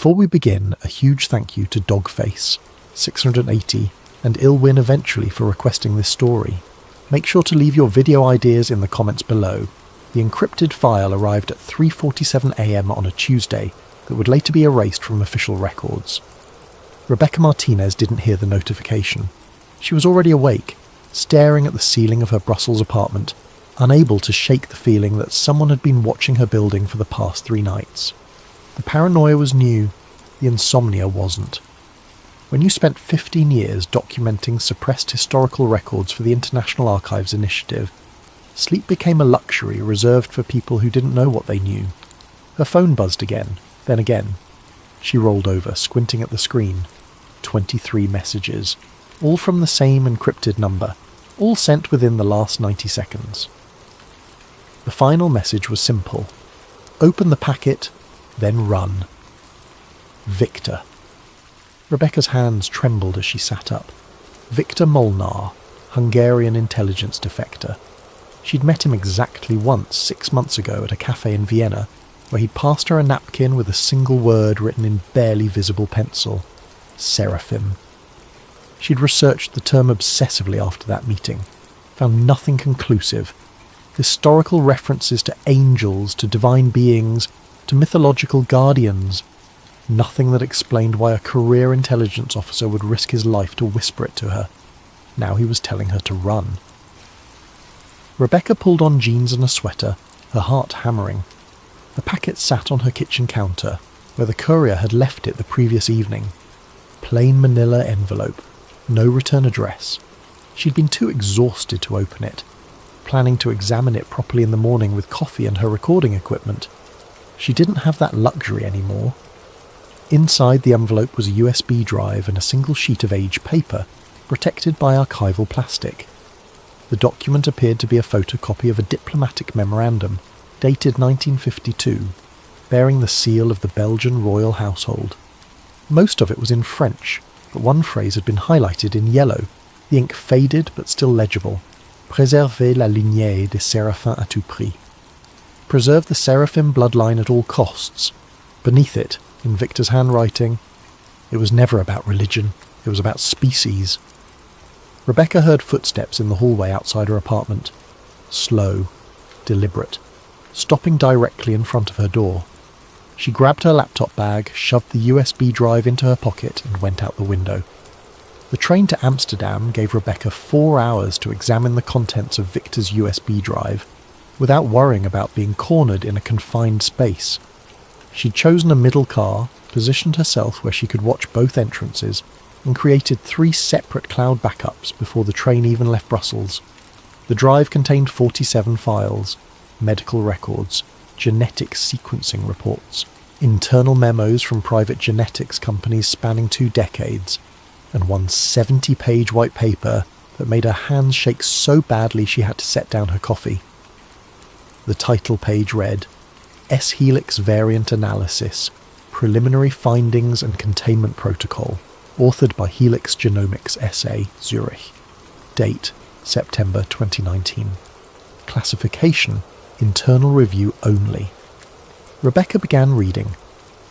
Before we begin, a huge thank you to Dogface, 680, and Ilwin eventually for requesting this story. Make sure to leave your video ideas in the comments below. The encrypted file arrived at 3:47 AM on a Tuesday that would later be erased from official records. Rebecca Martinez didn't hear the notification. She was already awake, staring at the ceiling of her Brussels apartment, unable to shake the feeling that someone had been watching her building for the past 3 nights. The paranoia was new, the insomnia wasn't. When you spent 15 years documenting suppressed historical records for the International Archives Initiative, sleep became a luxury reserved for people who didn't know what they knew. Her phone buzzed again, then again. She rolled over, squinting at the screen. 23 messages, all from the same encrypted number, all sent within the last 90 seconds. The final message was simple. Open the packet, then run. Victor. Rebecca's hands trembled as she sat up. Victor Molnar, Hungarian intelligence defector. She'd met him exactly once 6 months ago at a cafe in Vienna, where he'd passed her a napkin with a single word written in barely visible pencil. Seraphim. She'd researched the term obsessively after that meeting, found nothing conclusive. Historical references to angels, to divine beings, to mythological guardians. Nothing that explained why a career intelligence officer would risk his life to whisper it to her. Now he was telling her to run. Rebecca pulled on jeans and a sweater, her heart hammering. The packet sat on her kitchen counter, where the courier had left it the previous evening. Plain manila envelope, no return address. She'd been too exhausted to open it, planning to examine it properly in the morning with coffee and her recording equipment. She didn't have that luxury anymore. Inside the envelope was a USB drive and a single sheet of aged paper, protected by archival plastic. The document appeared to be a photocopy of a diplomatic memorandum, dated 1952, bearing the seal of the Belgian royal household. Most of it was in French, but one phrase had been highlighted in yellow, the ink faded but still legible. Préserver la lignée des Séraphins à tout prix. Preserve the Seraphim bloodline at all costs. Beneath it, in Victor's handwriting, it was never about religion, it was about species. Rebecca heard footsteps in the hallway outside her apartment. Slow, deliberate, stopping directly in front of her door. She grabbed her laptop bag, shoved the USB drive into her pocket and went out the window. The train to Amsterdam gave Rebecca 4 hours to examine the contents of Victor's USB drive, without worrying about being cornered in a confined space. She'd chosen a middle car, positioned herself where she could watch both entrances, and created 3 separate cloud backups before the train even left Brussels. The drive contained 47 files, medical records, genetic sequencing reports, internal memos from private genetics companies spanning 2 decades, and one 70-page white paper that made her hands shake so badly she had to set down her coffee. The title page read, S-Helix Variant Analysis, Preliminary Findings and Containment Protocol, authored by Helix Genomics SA, Zurich. Date, September 2019. Classification, internal review only. Rebecca began reading.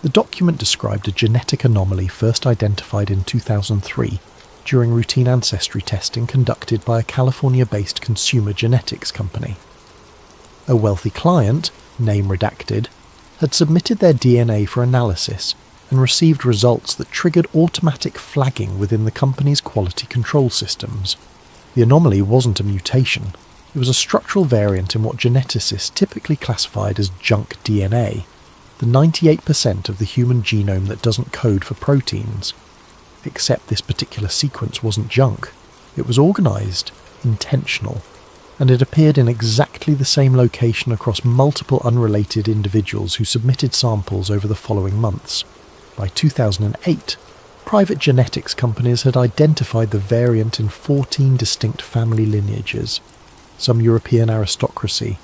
The document described a genetic anomaly first identified in 2003 during routine ancestry testing conducted by a California-based consumer genetics company. A wealthy client, name redacted, had submitted their DNA for analysis and received results that triggered automatic flagging within the company's quality control systems. The anomaly wasn't a mutation. It was a structural variant in what geneticists typically classified as junk DNA, the 98% of the human genome that doesn't code for proteins. Except this particular sequence wasn't junk. It was organised, intentional, and it appeared in exactly the same location across multiple unrelated individuals who submitted samples over the following months. By 2008, private genetics companies had identified the variant in 14 distinct family lineages, some European aristocracy,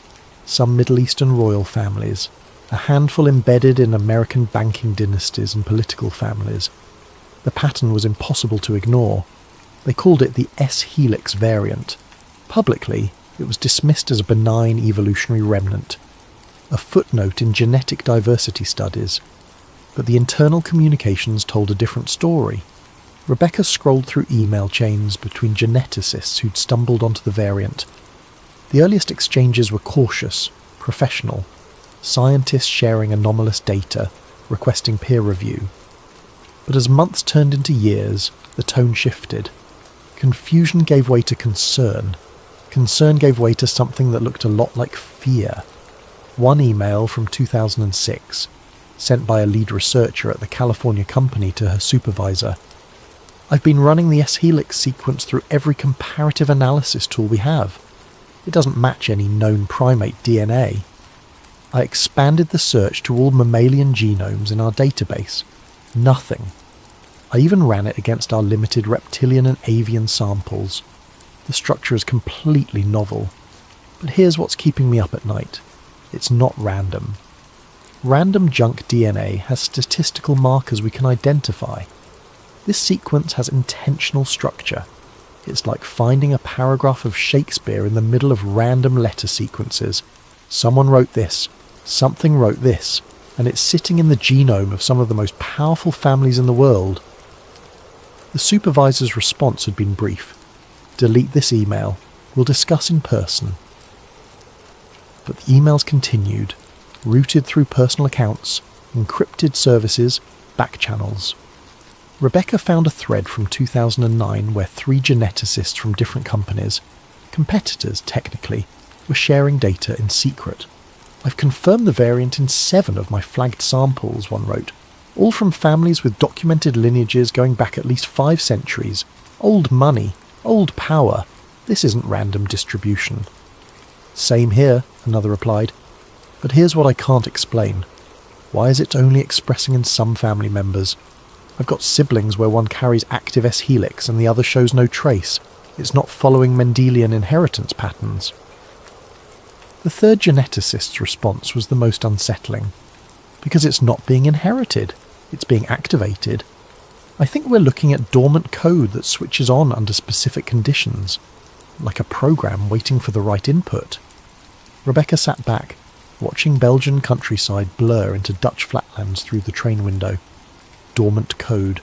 some Middle Eastern royal families, a handful embedded in American banking dynasties and political families. The pattern was impossible to ignore. They called it the S-Helix variant. Publicly, it was dismissed as a benign evolutionary remnant, a footnote in genetic diversity studies. But the internal communications told a different story. Rebecca scrolled through email chains between geneticists who'd stumbled onto the variant. The earliest exchanges were cautious, professional, scientists sharing anomalous data, requesting peer review. But as months turned into years, the tone shifted. Confusion gave way to concern. Concern gave way to something that looked a lot like fear. One email from 2006, sent by a lead researcher at the California company to her supervisor. I've been running the S-helix sequence through every comparative analysis tool we have. It doesn't match any known primate DNA. I expanded the search to all mammalian genomes in our database. Nothing. I even ran it against our limited reptilian and avian samples. The structure is completely novel. But here's what's keeping me up at night. It's not random. Random junk DNA has statistical markers we can identify. This sequence has intentional structure. It's like finding a paragraph of Shakespeare in the middle of random letter sequences. Someone wrote this, something wrote this, and it's sitting in the genome of some of the most powerful families in the world. The supervisor's response had been brief. Delete this email. We'll discuss in person. But the emails continued, routed through personal accounts, encrypted services, back channels. Rebecca found a thread from 2009 where 3 geneticists from different companies, competitors technically, were sharing data in secret. I've confirmed the variant in 7 of my flagged samples, one wrote, all from families with documented lineages going back at least 5 centuries. Old money, old power. This isn't random distribution. Same here, another replied. But here's what I can't explain. Why is it only expressing in some family members? I've got siblings where one carries active S-helix and the other shows no trace. It's not following Mendelian inheritance patterns. The third geneticist's response was the most unsettling. Because it's not being inherited. It's being activated. I think we're looking at dormant code that switches on under specific conditions. Like a program waiting for the right input. Rebecca sat back, watching Belgian countryside blur into Dutch flatlands through the train window. Dormant code,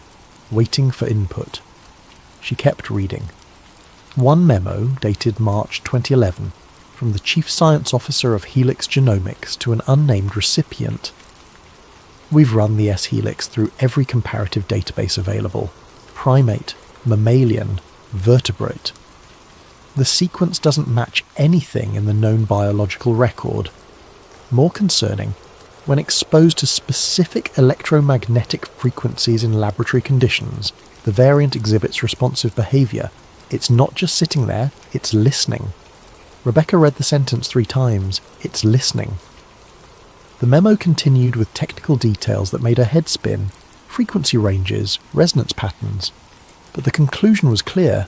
waiting for input. She kept reading. One memo, dated March 2011, from the Chief Science Officer of Helix Genomics to an unnamed recipient. We've run the S-helix through every comparative database available. Primate, mammalian, vertebrate. The sequence doesn't match anything in the known biological record. More concerning, when exposed to specific electromagnetic frequencies in laboratory conditions, the variant exhibits responsive behaviour. It's not just sitting there, it's listening. Rebecca read the sentence 3 times. It's listening. The memo continued with technical details that made her head spin, frequency ranges, resonance patterns. But the conclusion was clear.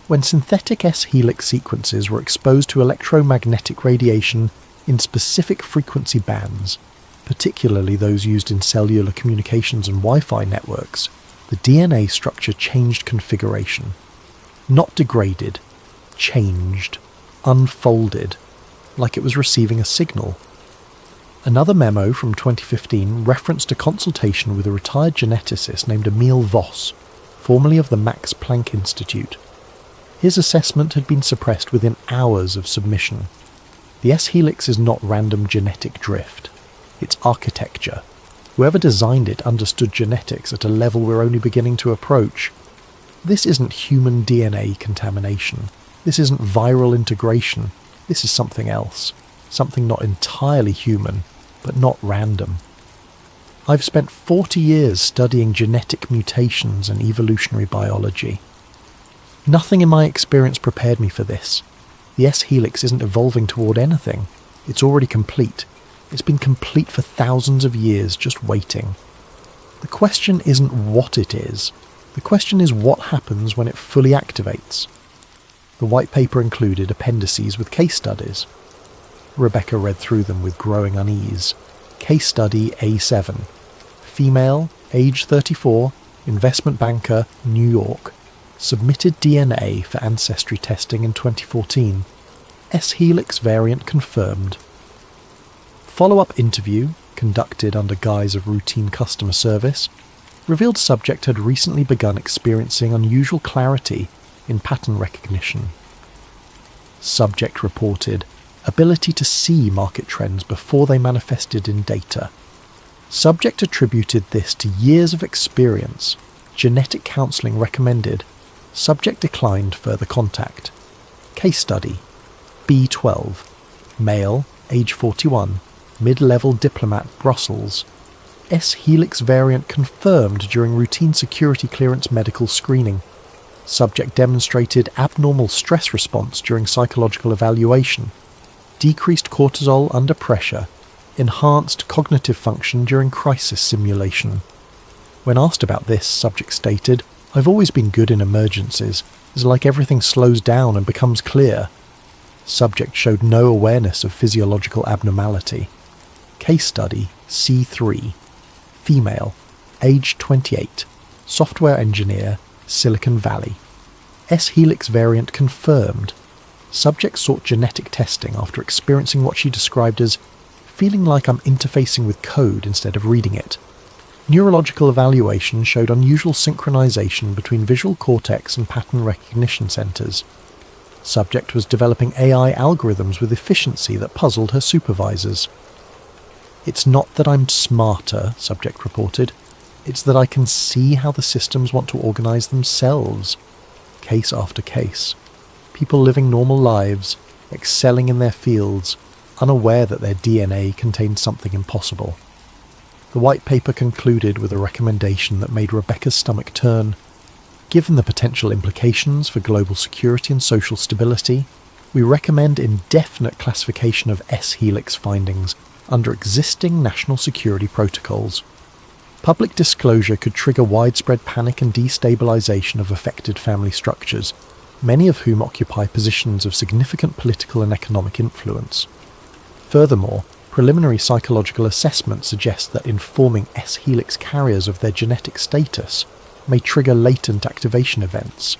When synthetic S-helix sequences were exposed to electromagnetic radiation in specific frequency bands, particularly those used in cellular communications and Wi-Fi networks, the DNA structure changed configuration. Not degraded, changed, unfolded, like it was receiving a signal. Another memo from 2015 referenced a consultation with a retired geneticist named Emil Voss, formerly of the Max Planck Institute. His assessment had been suppressed within hours of submission. The S-helix is not random genetic drift. It's architecture. Whoever designed it understood genetics at a level we're only beginning to approach. This isn't human DNA contamination. This isn't viral integration. This is something else. Something not entirely human, but not random. I've spent 40 years studying genetic mutations and evolutionary biology. Nothing in my experience prepared me for this. The S-helix isn't evolving toward anything. It's already complete. It's been complete for thousands of years, just waiting. The question isn't what it is. The question is what happens when it fully activates. The white paper included appendices with case studies. Rebecca read through them with growing unease. Case study A7. Female, age 34, investment banker, New York. Submitted DNA for ancestry testing in 2014. S-helix variant confirmed. Follow-up interview, conducted under guise of routine customer service, revealed subject had recently begun experiencing unusual clarity in pattern recognition. Subject reported ability to see market trends before they manifested in data. Subject attributed this to years of experience. Genetic counselling recommended. Subject declined further contact. Case study: B12, male, age 41, mid-level diplomat, Brussels. S-helix variant confirmed during routine security clearance medical screening. Subject demonstrated abnormal stress response during psychological evaluation, decreased cortisol under pressure, enhanced cognitive function during crisis simulation. When asked about this, subject stated, "I've always been good in emergencies. It's like everything slows down and becomes clear." Subject showed no awareness of physiological abnormality. Case study C3, female, age 28, software engineer, Silicon Valley. S-helix variant confirmed. Subject sought genetic testing after experiencing what she described as feeling like I'm interfacing with code instead of reading it. Neurological evaluation showed unusual synchronization between visual cortex and pattern recognition centers. Subject was developing AI algorithms with efficiency that puzzled her supervisors. "It's not that I'm smarter," subject reported. "It's that I can see how the systems want to organize themselves." Case after case. People living normal lives, excelling in their fields, unaware that their DNA contained something impossible. The white paper concluded with a recommendation that made Rebecca's stomach turn. Given the potential implications for global security and social stability, we recommend indefinite classification of S-helix findings under existing national security protocols. Public disclosure could trigger widespread panic and destabilization of affected family structures, many of whom occupy positions of significant political and economic influence. Furthermore, preliminary psychological assessment suggests that informing S-helix carriers of their genetic status may trigger latent activation events.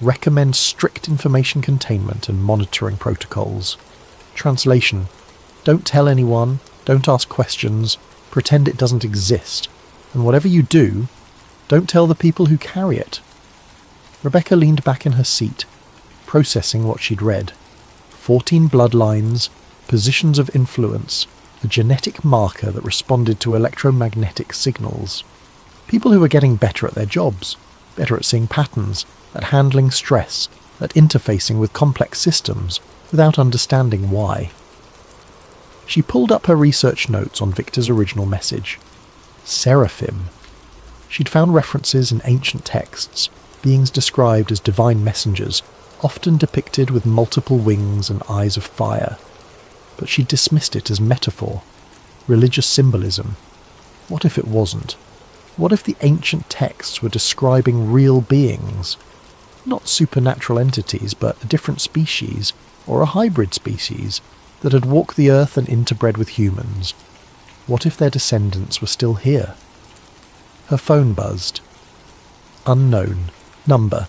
Recommend strict information containment and monitoring protocols. Translation: don't tell anyone, don't ask questions, pretend it doesn't exist, and whatever you do, don't tell the people who carry it. Rebecca leaned back in her seat, processing what she'd read. 14 bloodlines, positions of influence, a genetic marker that responded to electromagnetic signals. People who were getting better at their jobs, better at seeing patterns, at handling stress, at interfacing with complex systems without understanding why. She pulled up her research notes on Victor's original message. Seraphim. She'd found references in ancient texts, beings described as divine messengers, often depicted with multiple wings and eyes of fire. But she dismissed it as metaphor, religious symbolism. What if it wasn't? What if the ancient texts were describing real beings? Not supernatural entities, but a different species, or a hybrid species, that had walked the earth and interbred with humans. What if their descendants were still here? Her phone buzzed. Unknown. Number.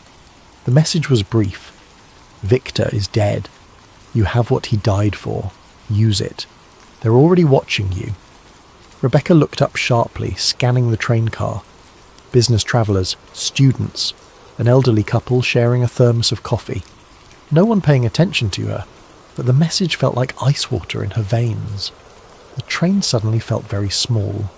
The message was brief. Victor is dead. You have what he died for. Use it. They're already watching you. Rebecca looked up sharply, scanning the train car. Business travellers, students, an elderly couple sharing a thermos of coffee. No one paying attention to her, but the message felt like ice water in her veins. The train suddenly felt very small.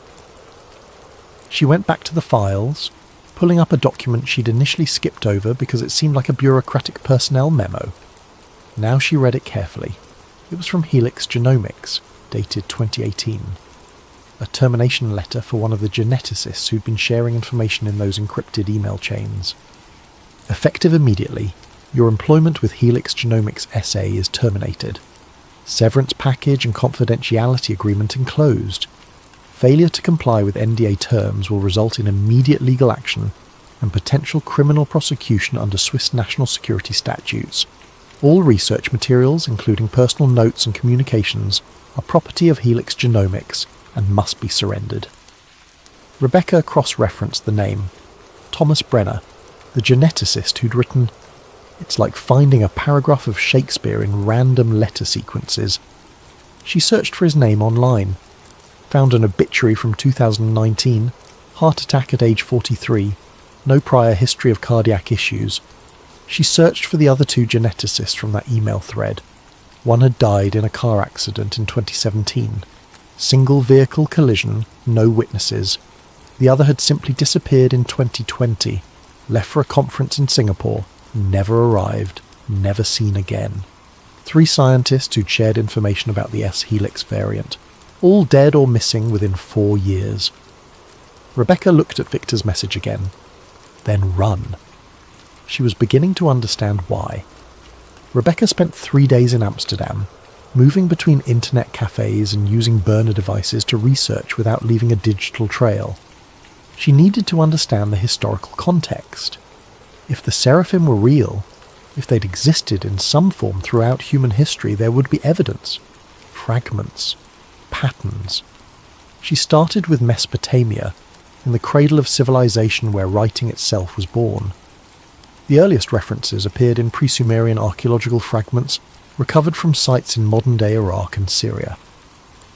She went back to the files, pulling up a document she'd initially skipped over because it seemed like a bureaucratic personnel memo. Now she read it carefully. It was from Helix Genomics, dated 2018. A termination letter for one of the geneticists who'd been sharing information in those encrypted email chains. Effective immediately, your employment with Helix Genomics SA is terminated. Severance package and confidentiality agreement enclosed. Failure to comply with NDA terms will result in immediate legal action and potential criminal prosecution under Swiss national security statutes. All research materials, including personal notes and communications, are property of Helix Genomics and must be surrendered. Rebecca cross-referenced the name. Thomas Brenner, the geneticist who'd written, "It's like finding a paragraph of Shakespeare in random letter sequences." She searched for his name online, found an obituary from 2019, heart attack at age 43, no prior history of cardiac issues. She searched for the other two geneticists from that email thread. One had died in a car accident in 2017. Single vehicle collision, no witnesses. The other had simply disappeared in 2020, left for a conference in Singapore, never arrived, never seen again. 3 scientists who'd shared information about the S-helix variant, all dead or missing within 4 years. Rebecca looked at Victor's message again, then run. She was beginning to understand why. Rebecca spent 3 days in Amsterdam, moving between internet cafes and using burner devices to research without leaving a digital trail. She needed to understand the historical context. If the seraphim were real, if they'd existed in some form throughout human history, there would be evidence, fragments, patterns. She started with Mesopotamia, in the cradle of civilization where writing itself was born. The earliest references appeared in pre-Sumerian archaeological fragments recovered from sites in modern-day Iraq and Syria.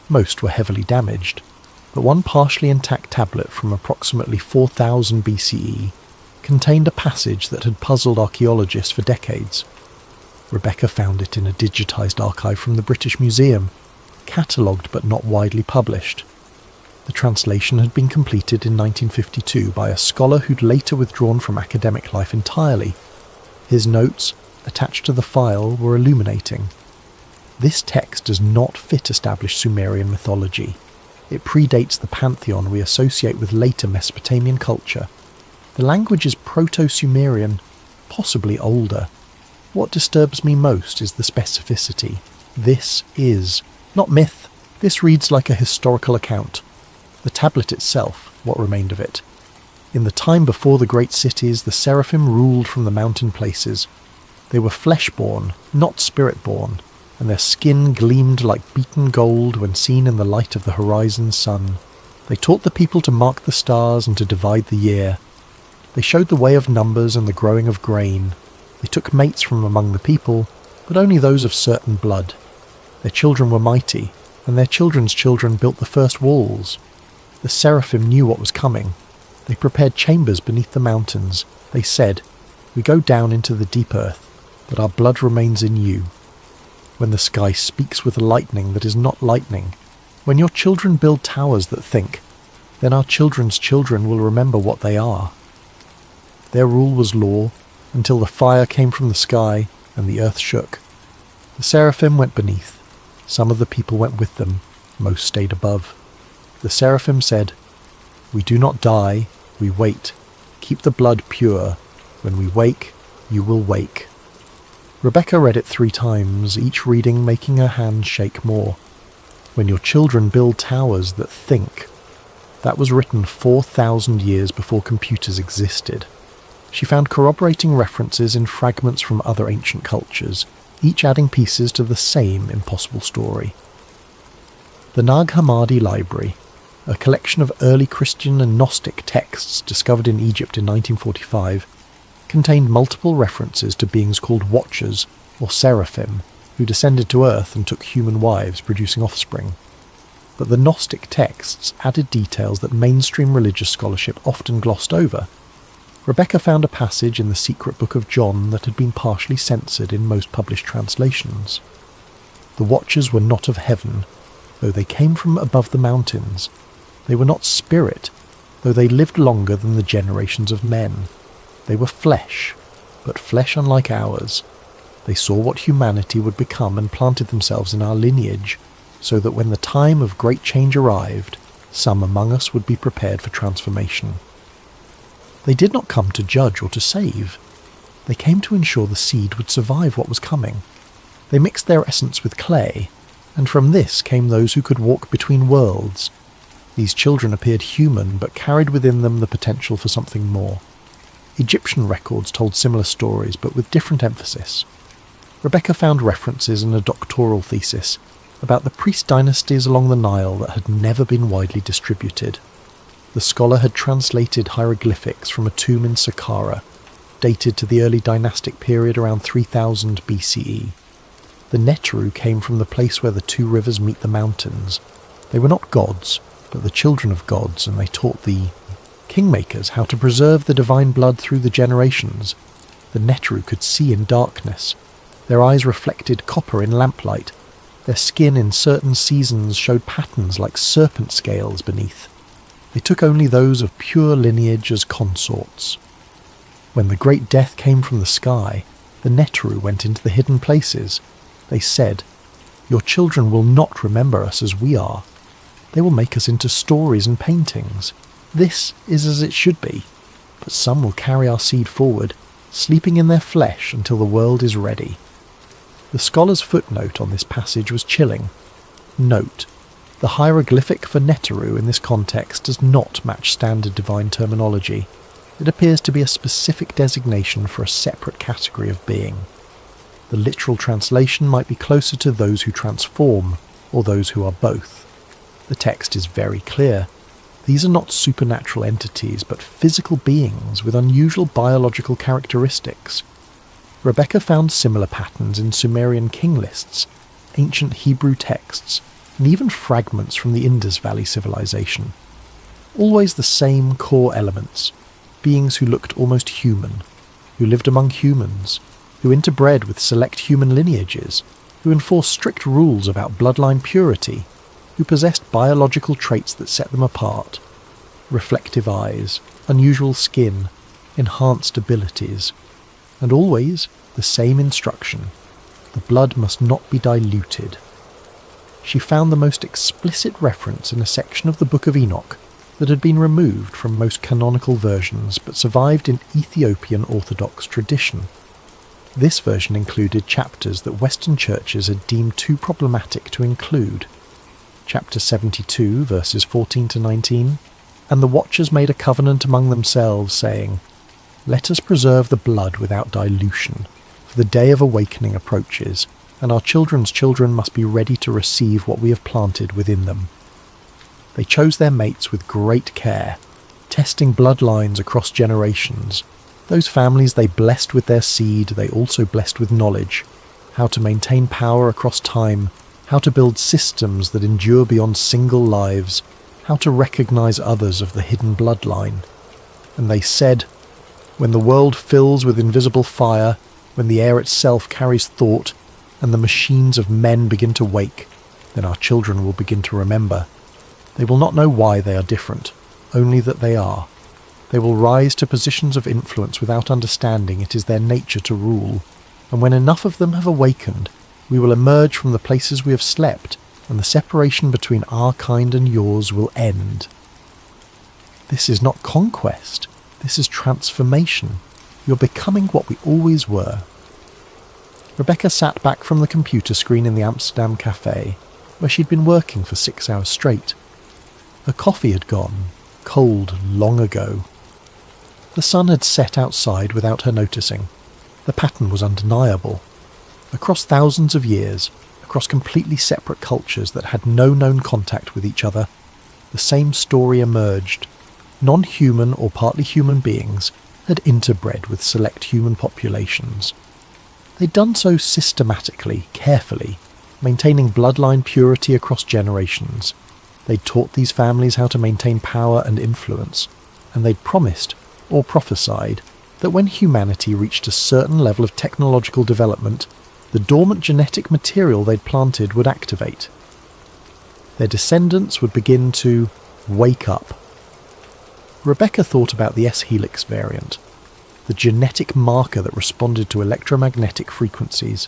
Most were heavily damaged, but one partially intact tablet from approximately 4000 BCE contained a passage that had puzzled archaeologists for decades. Rebecca found it in a digitised archive from the British Museum, catalogued but not widely published. The translation had been completed in 1952 by a scholar who'd later withdrawn from academic life entirely. His notes, attached to the file, were illuminating. This text does not fit established Sumerian mythology. It predates the pantheon we associate with later Mesopotamian culture. The language is Proto-Sumerian, possibly older. What disturbs me most is the specificity. This is not myth. This reads like a historical account. The tablet itself, what remained of it. In the time before the great cities, the seraphim ruled from the mountain places. They were flesh-born, not spirit-born, and their skin gleamed like beaten gold when seen in the light of the horizon sun. They taught the people to mark the stars and to divide the year. They showed the way of numbers and the growing of grain. They took mates from among the people, but only those of certain blood. Their children were mighty, and their children's children built the first walls. The seraphim knew what was coming. They prepared chambers beneath the mountains. They said, "We go down into the deep earth, but our blood remains in you." When the sky speaks with lightning that is not lightning, when your children build towers that think, then our children's children will remember what they are. Their rule was law, until the fire came from the sky and the earth shook. The seraphim went beneath. Some of the people went with them. Most stayed above. The seraphim said, "We do not die, we wait. Keep the blood pure. When we wake, you will wake." Rebecca read it 3 times, each reading making her hand shake more. When your children build towers that think. That was written 4,000 years before computers existed. She found corroborating references in fragments from other ancient cultures, each adding pieces to the same impossible story. The Nag Hammadi Library, a collection of early Christian and Gnostic texts discovered in Egypt in 1945, contained multiple references to beings called Watchers, or Seraphim, who descended to Earth and took human wives, producing offspring. But the Gnostic texts added details that mainstream religious scholarship often glossed over. Rebecca found a passage in the secret book of John that had been partially censored in most published translations. The Watchers were not of heaven, though they came from above the mountains. They were not spirit, though they lived longer than the generations of men. They were flesh, but flesh unlike ours. They saw what humanity would become and planted themselves in our lineage, so that when the time of great change arrived, some among us would be prepared for transformation. They did not come to judge or to save. They came to ensure the seed would survive what was coming. They mixed their essence with clay, and from this came those who could walk between worlds. These children appeared human, but carried within them the potential for something more. Egyptian records told similar stories, but with different emphasis. Rebecca found references in a doctoral thesis about the priest dynasties along the Nile that had never been widely distributed. The scholar had translated hieroglyphics from a tomb in Saqqara, dated to the early dynastic period around 3000 BCE. The Neteru came from the place where the 2 rivers meet the mountains. They were not gods, but the children of gods, and they taught the kingmakers how to preserve the divine blood through the generations. The Neteru could see in darkness. Their eyes reflected copper in lamplight. Their skin in certain seasons showed patterns like serpent scales beneath. They took only those of pure lineage as consorts. When the great death came from the sky, the Neteru went into the hidden places. They said, "Your children will not remember us as we are. They will make us into stories and paintings. This is as it should be, but some will carry our seed forward, sleeping in their flesh until the world is ready." The scholar's footnote on this passage was chilling. Note: the hieroglyphic for Neteru in this context does not match standard divine terminology. It appears to be a specific designation for a separate category of being. The literal translation might be closer to those who transform, or those who are both. The text is very clear. These are not supernatural entities, but physical beings with unusual biological characteristics. Rebecca found similar patterns in Sumerian king lists, ancient Hebrew texts, and even fragments from the Indus Valley civilization. Always the same core elements: beings who looked almost human, who lived among humans, who interbred with select human lineages, who enforced strict rules about bloodline purity, who possessed biological traits that set them apart: reflective eyes, unusual skin, enhanced abilities, and always the same instruction: the blood must not be diluted. She found the most explicit reference in a section of the Book of Enoch that had been removed from most canonical versions but survived in Ethiopian Orthodox tradition. This version included chapters that Western churches had deemed too problematic to include. Chapter 72, verses 14 to 19, "And the watchers made a covenant among themselves, saying, Let us preserve the blood without dilution, for the day of awakening approaches, and our children's children must be ready to receive what we have planted within them." They chose their mates with great care, testing bloodlines across generations. Those families they blessed with their seed, they also blessed with knowledge: how to maintain power across time, how to build systems that endure beyond single lives, how to recognize others of the hidden bloodline. And they said, "When the world fills with invisible fire, when the air itself carries thought, and the machines of men begin to wake, then our children will begin to remember. They will not know why they are different, only that they are. They will rise to positions of influence without understanding it is their nature to rule, and when enough of them have awakened, we will emerge from the places we have slept, and the separation between our kind and yours will end." This is not conquest. This is transformation. You're becoming what we always were. Rebecca sat back from the computer screen in the Amsterdam cafe, where she'd been working for 6 hours straight. Her coffee had gone cold long ago. The sun had set outside without her noticing. The pattern was undeniable. Across thousands of years, across completely separate cultures that had no known contact with each other, the same story emerged. Non-human or partly human beings had interbred with select human populations. They'd done so systematically, carefully, maintaining bloodline purity across generations. They'd taught these families how to maintain power and influence, and they'd promised, or prophesied, that when humanity reached a certain level of technological development, the dormant genetic material they'd planted would activate. Their descendants would begin to wake up. Rebecca thought about the S-helix variant, the genetic marker that responded to electromagnetic frequencies,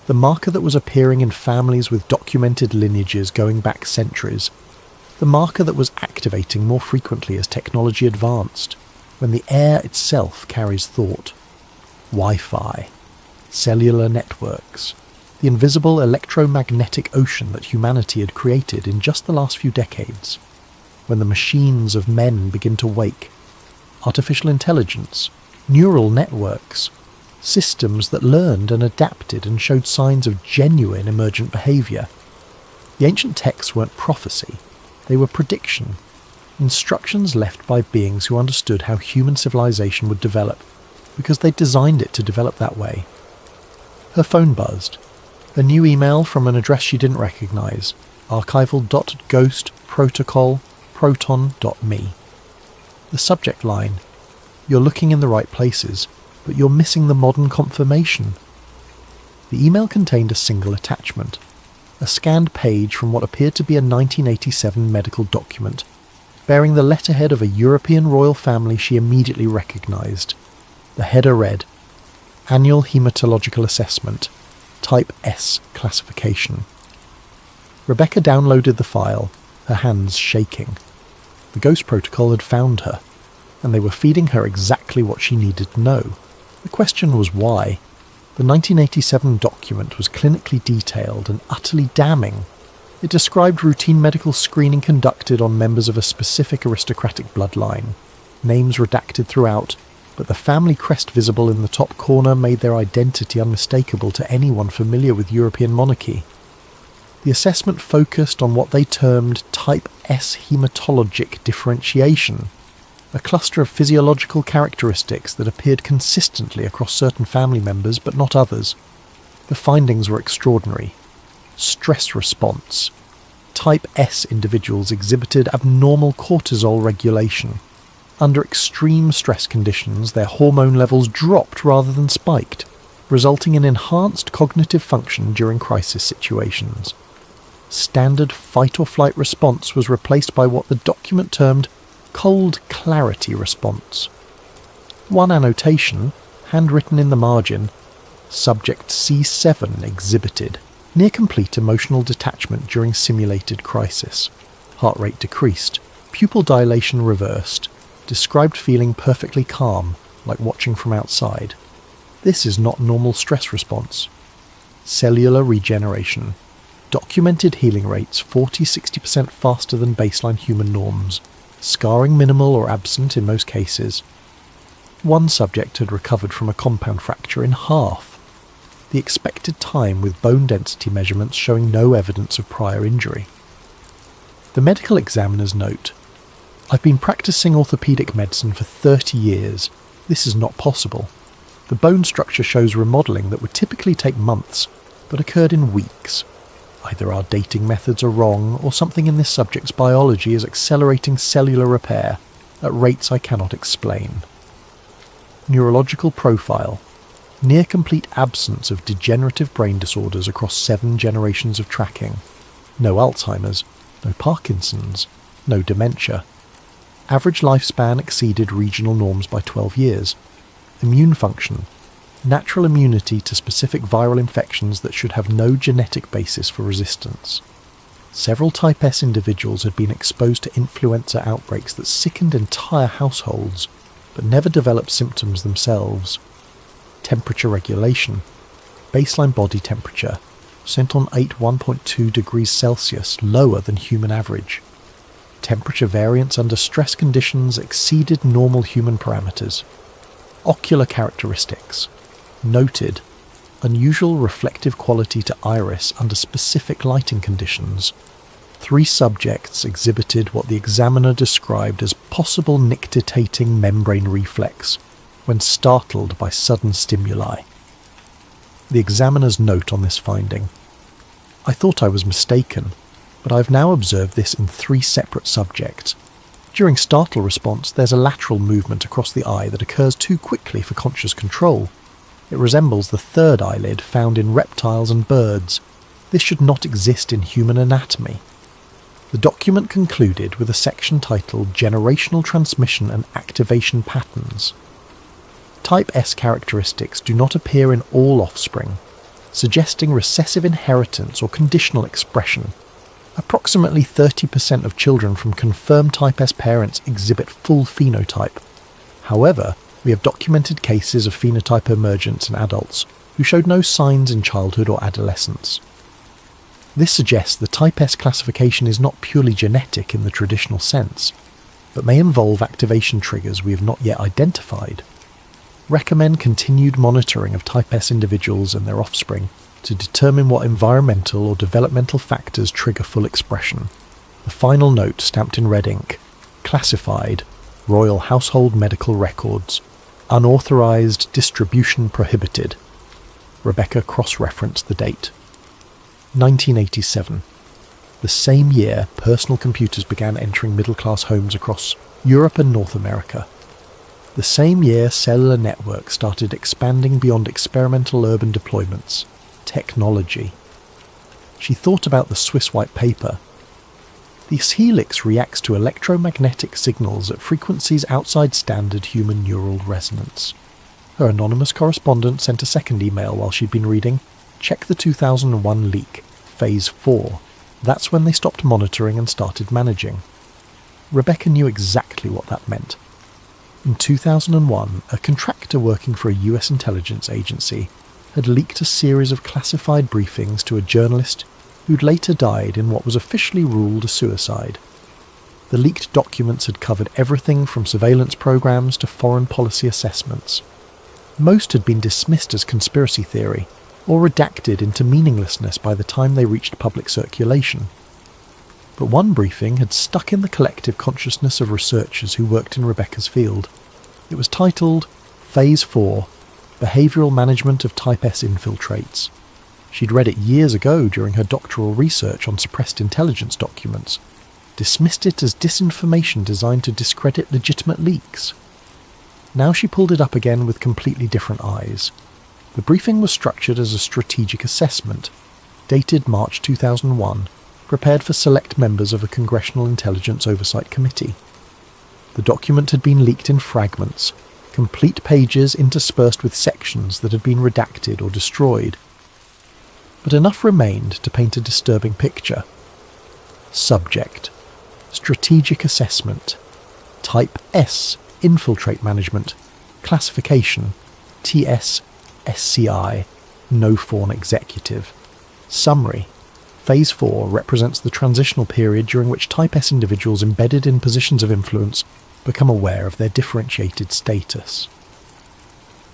the marker that was appearing in families with documented lineages going back centuries, the marker that was activating more frequently as technology advanced, when the air itself carries thought. Wi-Fi, cellular networks, the invisible electromagnetic ocean that humanity had created in just the last few decades. When the machines of men begin to wake, artificial intelligence, neural networks, systems that learned and adapted and showed signs of genuine emergent behaviour. The ancient texts weren't prophecy, they were prediction, instructions left by beings who understood how human civilization would develop, because they designed it to develop that way. Her phone buzzed. A new email from an address she didn't recognise, archival.ghostprotocol proton.me. The subject line: "You're looking in the right places, but you're missing the modern confirmation." The email contained a single attachment, a scanned page from what appeared to be a 1987 medical document, bearing the letterhead of a European royal family she immediately recognised. The header read, "Annual Haematological Assessment, Type S Classification." Rebecca downloaded the file, her hands shaking. The Ghost Protocol had found her, and they were feeding her exactly what she needed to know. The question was why. The 1987 document was clinically detailed and utterly damning. It described routine medical screening conducted on members of a specific aristocratic bloodline. Names redacted throughout, but the family crest visible in the top corner made their identity unmistakable to anyone familiar with European monarchy. The assessment focused on what they termed Type S hematologic differentiation, a cluster of physiological characteristics that appeared consistently across certain family members but not others. The findings were extraordinary. Stress response. Type S individuals exhibited abnormal cortisol regulation. Under extreme stress conditions, their hormone levels dropped rather than spiked, resulting in enhanced cognitive function during crisis situations. Standard fight-or-flight response was replaced by what the document termed cold clarity response. One annotation, handwritten in the margin: Subject C7 exhibited near complete emotional detachment during simulated crisis. Heart rate decreased, pupil dilation reversed, described feeling perfectly calm, like watching from outside. This is not normal stress response. Cellular regeneration. Documented healing rates 40-60% faster than baseline human norms. Scarring minimal or absent in most cases. One subject had recovered from a compound fracture in half. The expected time with bone density measurements showing no evidence of prior injury. The medical examiner's note: "I've been practicing orthopaedic medicine for 30 years. This is not possible. The bone structure shows remodelling that would typically take months, but occurred in weeks. Either our dating methods are wrong, or something in this subject's biology is accelerating cellular repair at rates I cannot explain." Neurological profile. Near complete absence of degenerative brain disorders across 7 generations of tracking. No Alzheimer's, no Parkinson's, no dementia. Average lifespan exceeded regional norms by 12 years. Immune function. Natural immunity to specific viral infections that should have no genetic basis for resistance. Several Type S individuals had been exposed to influenza outbreaks that sickened entire households, but never developed symptoms themselves. Temperature regulation. Baseline body temperature, set on 1.2 degrees Celsius, lower than human average. Temperature variance under stress conditions exceeded normal human parameters. Ocular characteristics. Noted: unusual reflective quality to iris under specific lighting conditions. 3 subjects exhibited what the examiner described as possible nictitating membrane reflex when startled by sudden stimuli. The examiner's note on this finding: "I thought I was mistaken, but I've now observed this in 3 separate subjects. During startle response, there's a lateral movement across the eye that occurs too quickly for conscious control. It resembles the third eyelid found in reptiles and birds. This should not exist in human anatomy." The document concluded with a section titled Generational Transmission and Activation Patterns. Type S characteristics do not appear in all offspring, suggesting recessive inheritance or conditional expression. Approximately 30% of children from confirmed Type S parents exhibit full phenotype. However, we have documented cases of phenotype emergence in adults who showed no signs in childhood or adolescence. This suggests the Type S classification is not purely genetic in the traditional sense, but may involve activation triggers we have not yet identified. Recommend continued monitoring of Type S individuals and their offspring to determine what environmental or developmental factors trigger full expression. The final note, stamped in red ink: classified, Royal Household Medical Records. Unauthorized distribution prohibited. Rebecca cross-referenced the date. 1987. The same year, personal computers began entering middle-class homes across Europe and North America. The same year, cellular networks started expanding beyond experimental urban deployments. Technology. She thought about the Swiss white paper. This helix reacts to electromagnetic signals at frequencies outside standard human neural resonance. Her anonymous correspondent sent a second email while she'd been reading, "Check the 2001 leak, Phase 4. That's when they stopped monitoring and started managing." Rebecca knew exactly what that meant. In 2001, a contractor working for a US intelligence agency had leaked a series of classified briefings to a journalist who'd later died in what was officially ruled a suicide. The leaked documents had covered everything from surveillance programs to foreign policy assessments. Most had been dismissed as conspiracy theory, or redacted into meaninglessness by the time they reached public circulation. But one briefing had stuck in the collective consciousness of researchers who worked in Rebecca's field. It was titled Phase 4, Behavioural Management of Type S Infiltrates. She'd read it years ago during her doctoral research on suppressed intelligence documents, dismissed it as disinformation designed to discredit legitimate leaks. Now she pulled it up again with completely different eyes. The briefing was structured as a strategic assessment, dated March 2001, prepared for select members of a Congressional Intelligence Oversight Committee. The document had been leaked in fragments, complete pages interspersed with sections that had been redacted or destroyed. But enough remained to paint a disturbing picture. Subject: Strategic Assessment. Type S Infiltrate Management. Classification: TS SCI, no fawn executive. Summary: Phase 4 represents the transitional period during which Type S individuals embedded in positions of influence become aware of their differentiated status.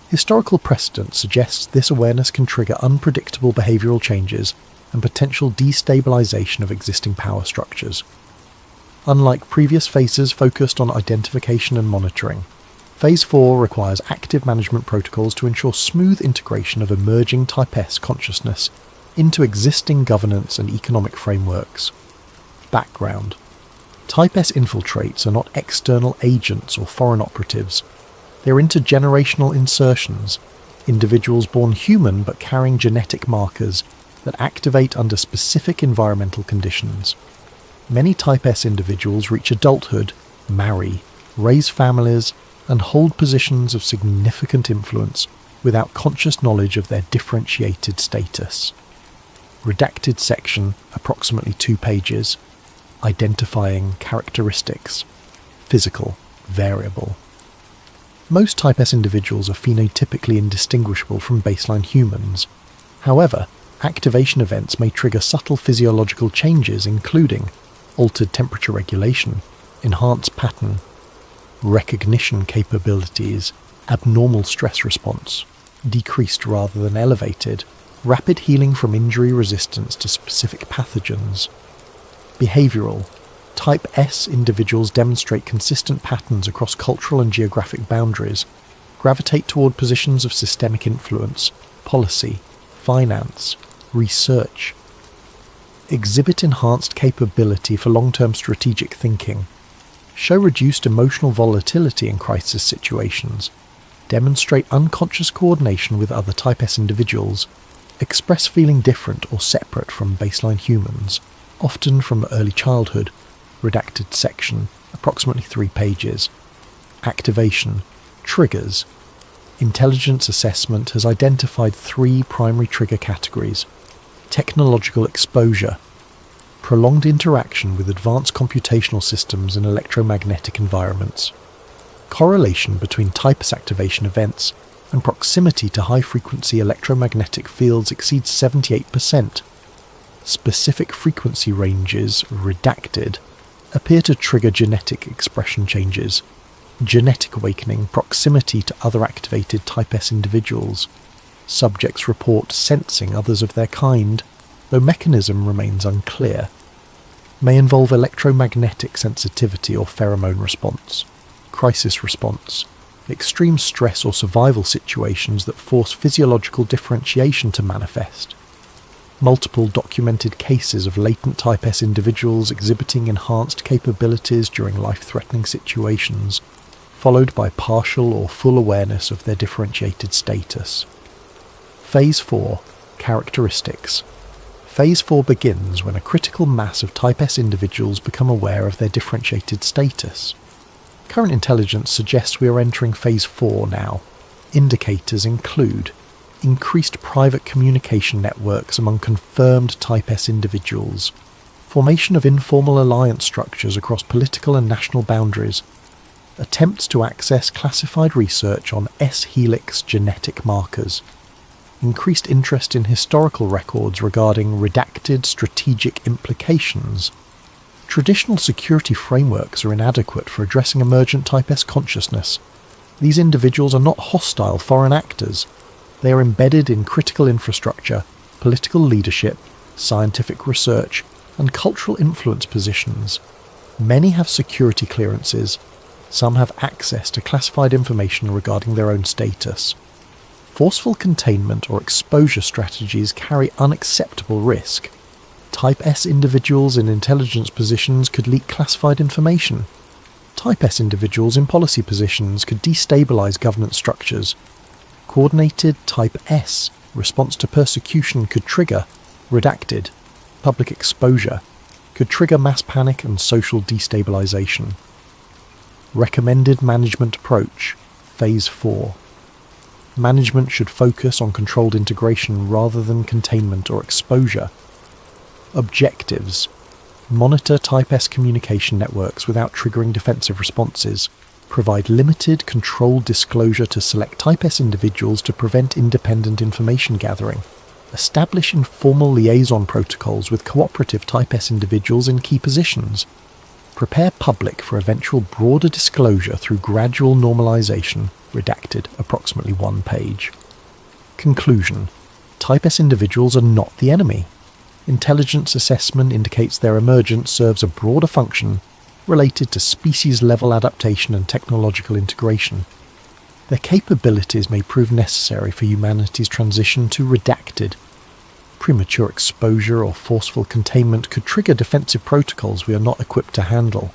Historical precedent suggests this awareness can trigger unpredictable behavioural changes and potential destabilisation of existing power structures. Unlike previous phases focused on identification and monitoring, Phase 4 requires active management protocols to ensure smooth integration of emerging Type S consciousness into existing governance and economic frameworks. Background: Type S infiltrates are not external agents or foreign operatives. They are intergenerational insertions, individuals born human but carrying genetic markers that activate under specific environmental conditions. Many Type S individuals reach adulthood, marry, raise families, and hold positions of significant influence without conscious knowledge of their differentiated status. Redacted section, approximately 2 pages. Identifying characteristics. Physical, variable. Most Type S individuals are phenotypically indistinguishable from baseline humans. However, activation events may trigger subtle physiological changes including altered temperature regulation, enhanced pattern recognition capabilities, abnormal stress response, decreased rather than elevated, rapid healing from injury resistance to specific pathogens. Behavioural. Type S individuals demonstrate consistent patterns across cultural and geographic boundaries, gravitate toward positions of systemic influence, policy, finance, research. Exhibit enhanced capability for long-term strategic thinking. Show reduced emotional volatility in crisis situations, demonstrate unconscious coordination with other Type S individuals, express feeling different or separate from baseline humans, often from early childhood, redacted section, approximately 3 pages. Activation, triggers. Intelligence assessment has identified 3 primary trigger categories: technological exposure, prolonged interaction with advanced computational systems in electromagnetic environments, correlation between Type S activation events and proximity to high-frequency electromagnetic fields exceeds 78%. Specific frequency ranges, redacted, appear to trigger genetic expression changes, genetic awakening, proximity to other activated Type S individuals. Subjects report sensing others of their kind, though mechanism remains unclear. May involve electromagnetic sensitivity or pheromone response, crisis response, extreme stress or survival situations that force physiological differentiation to manifest. multiple documented cases of latent Type S individuals exhibiting enhanced capabilities during life-threatening situations, followed by partial or full awareness of their differentiated status. Phase 4. Characteristics. Phase 4 begins when a critical mass of Type S individuals become aware of their differentiated status. Current intelligence suggests we are entering Phase 4 now. Indicators include increased private communication networks among confirmed Type S individuals, formation of informal alliance structures across political and national boundaries, attempts to access classified research on S-helix genetic markers, increased interest in historical records regarding redacted strategic implications. Traditional security frameworks are inadequate for addressing emergent Type S consciousness. These individuals are not hostile foreign actors. They are embedded in critical infrastructure, political leadership, scientific research, and cultural influence positions. Many have security clearances. Some have access to classified information regarding their own status. Forceful containment or exposure strategies carry unacceptable risk. Type S individuals in intelligence positions could leak classified information. Type S individuals in policy positions could destabilize governance structures. Coordinated Type S response to persecution could trigger redacted public exposure, could trigger mass panic and social destabilization. Recommended management approach. Phase 4. Management should focus on controlled integration rather than containment or exposure. Objectives. Monitor Type S communication networks without triggering defensive responses. Provide limited, controlled disclosure to select Type S individuals to prevent independent information gathering. Establish informal liaison protocols with cooperative Type S individuals in key positions. Prepare public for eventual broader disclosure through gradual normalization, redacted, approximately 1 page. Conclusion. Type S individuals are not the enemy. Intelligence assessment indicates their emergence serves a broader function related to species-level adaptation and technological integration. Their capabilities may prove necessary for humanity's transition to redacted. Premature exposure or forceful containment could trigger defensive protocols we are not equipped to handle.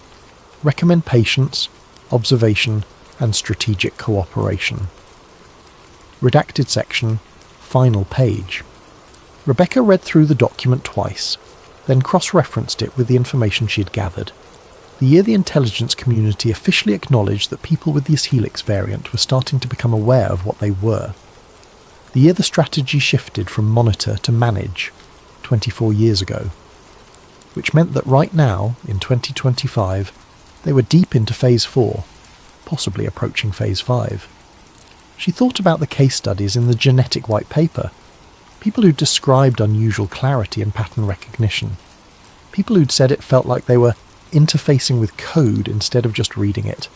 Recommend patience, observation, and strategic cooperation. Redacted section, final page. Rebecca read through the document twice, then cross-referenced it with the information she had gathered. The year the intelligence community officially acknowledged that people with the S-helix variant were starting to become aware of what they were. The year the strategy shifted from monitor to manage, 24 years ago. Which meant that right now, in 2025, they were deep into Phase 4, possibly approaching Phase 5. She thought about the case studies in the genetic white paper. People who described unusual clarity and pattern recognition. People who'd said it felt like they were interfacing with code instead of just reading it.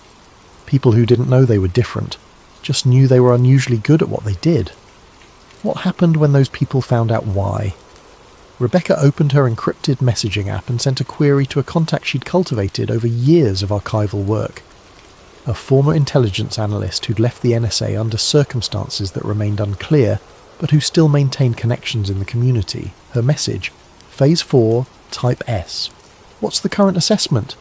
People who didn't know they were different, just knew they were unusually good at what they did. What happened when those people found out why? Rebecca opened her encrypted messaging app and sent a query to a contact she'd cultivated over years of archival work. A former intelligence analyst who'd left the NSA under circumstances that remained unclear, but who still maintained connections in the community. Her message: Phase 4, Type S. What's the current assessment?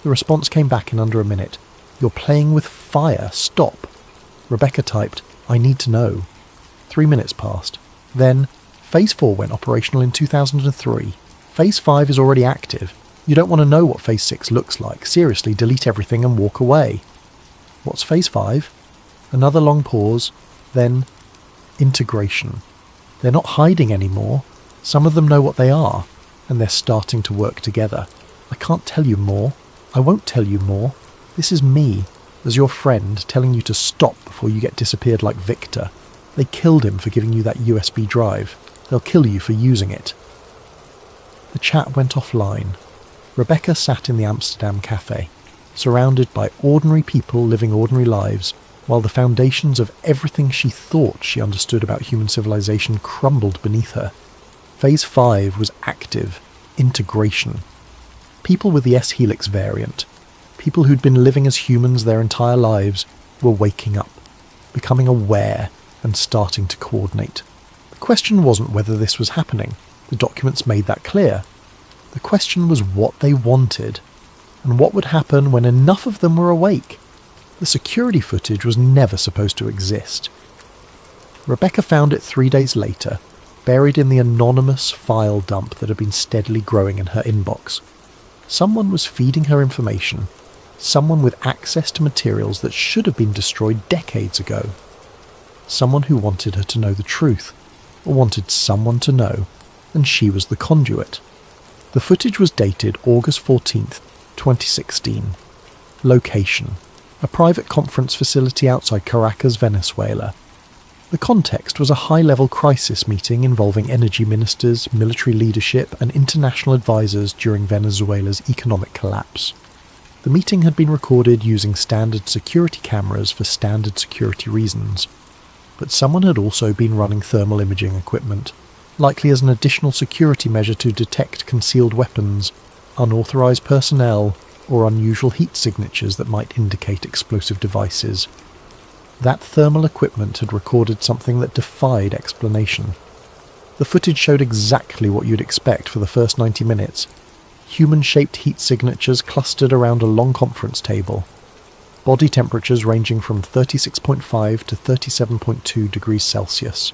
The response came back in under a minute. You're playing with fire, stop. Rebecca typed, I need to know. 3 minutes passed. Then, Phase 4 went operational in 2003. Phase 5 is already active. You don't want to know what Phase 6 looks like. Seriously, delete everything and walk away. What's Phase 5? Another long pause. Then, integration. They're not hiding anymore. Some of them know what they are, and they're starting to work together. I can't tell you more. I won't tell you more. This is me, as your friend, telling you to stop before you get disappeared like Victor. They killed him for giving you that USB drive. They'll kill you for using it. The chat went offline. Rebecca sat in the Amsterdam cafe, surrounded by ordinary people living ordinary lives, while the foundations of everything she thought she understood about human civilization crumbled beneath her. Phase 5 was active, integration. People with the S-helix variant, people who'd been living as humans their entire lives, were waking up, becoming aware and starting to coordinate. question wasn't whether this was happening. The documents made that clear. The question was what they wanted, and what would happen when enough of them were awake. The security footage was never supposed to exist. Rebecca found it 3 days later, buried in the anonymous file dump that had been steadily growing in her inbox. Someone was feeding her information, someone with access to materials that should have been destroyed decades ago. Someone who wanted her to know the truth, or wanted someone to know, and she was the conduit. The footage was dated August 14th, 2016. Location: a private conference facility outside Caracas, Venezuela. The context was a high-level crisis meeting involving energy ministers, military leadership, and international advisors during Venezuela's economic collapse. The meeting had been recorded using standard security cameras for standard security reasons, but someone had also been running thermal imaging equipment, likely as an additional security measure to detect concealed weapons, unauthorized personnel, or unusual heat signatures that might indicate explosive devices. That thermal equipment had recorded something that defied explanation. The footage showed exactly what you'd expect for the first 90 minutes. Human-shaped heat signatures clustered around a long conference table. Body temperatures ranging from 36.5 to 37.2 degrees Celsius.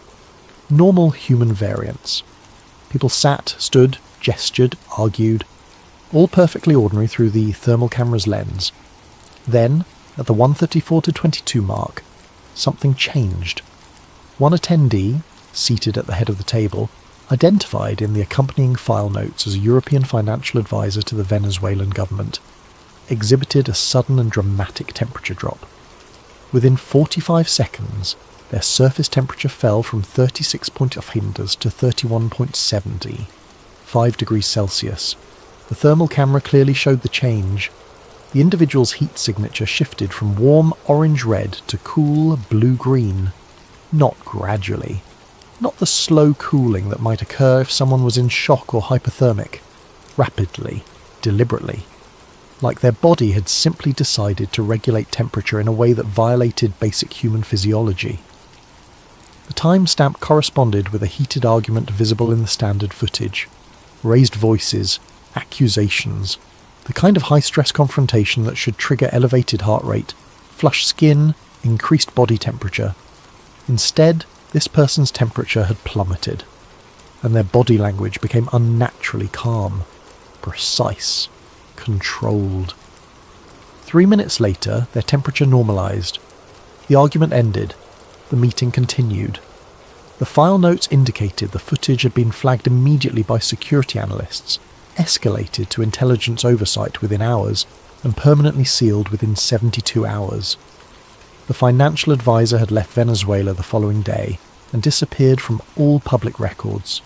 Normal human variance. People sat, stood, gestured, argued, all perfectly ordinary through the thermal camera's lens. Then, at the 1:34 to 22 mark, something changed. One attendee, seated at the head of the table, identified in the accompanying file notes as a European financial advisor to the Venezuelan government, exhibited a sudden and dramatic temperature drop. Within 45 seconds, their surface temperature fell from 36.5 to 31.70, 5 degrees Celsius. The thermal camera clearly showed the change. The individual's heat signature shifted from warm orange-red to cool blue-green. Not gradually. Not the slow cooling that might occur if someone was in shock or hypothermic. Rapidly, deliberately. Like their body had simply decided to regulate temperature in a way that violated basic human physiology. The timestamp corresponded with a heated argument visible in the standard footage. Raised voices, accusations, the kind of high-stress confrontation that should trigger elevated heart rate, flushed skin, increased body temperature. Instead, this person's temperature had plummeted, and their body language became unnaturally calm, precise, controlled. 3 minutes later, their temperature normalized. The argument ended. The meeting continued. The file notes indicated the footage had been flagged immediately by security analysts, escalated to intelligence oversight within hours, and permanently sealed within 72 hours. The financial advisor had left Venezuela the following day and disappeared from all public records.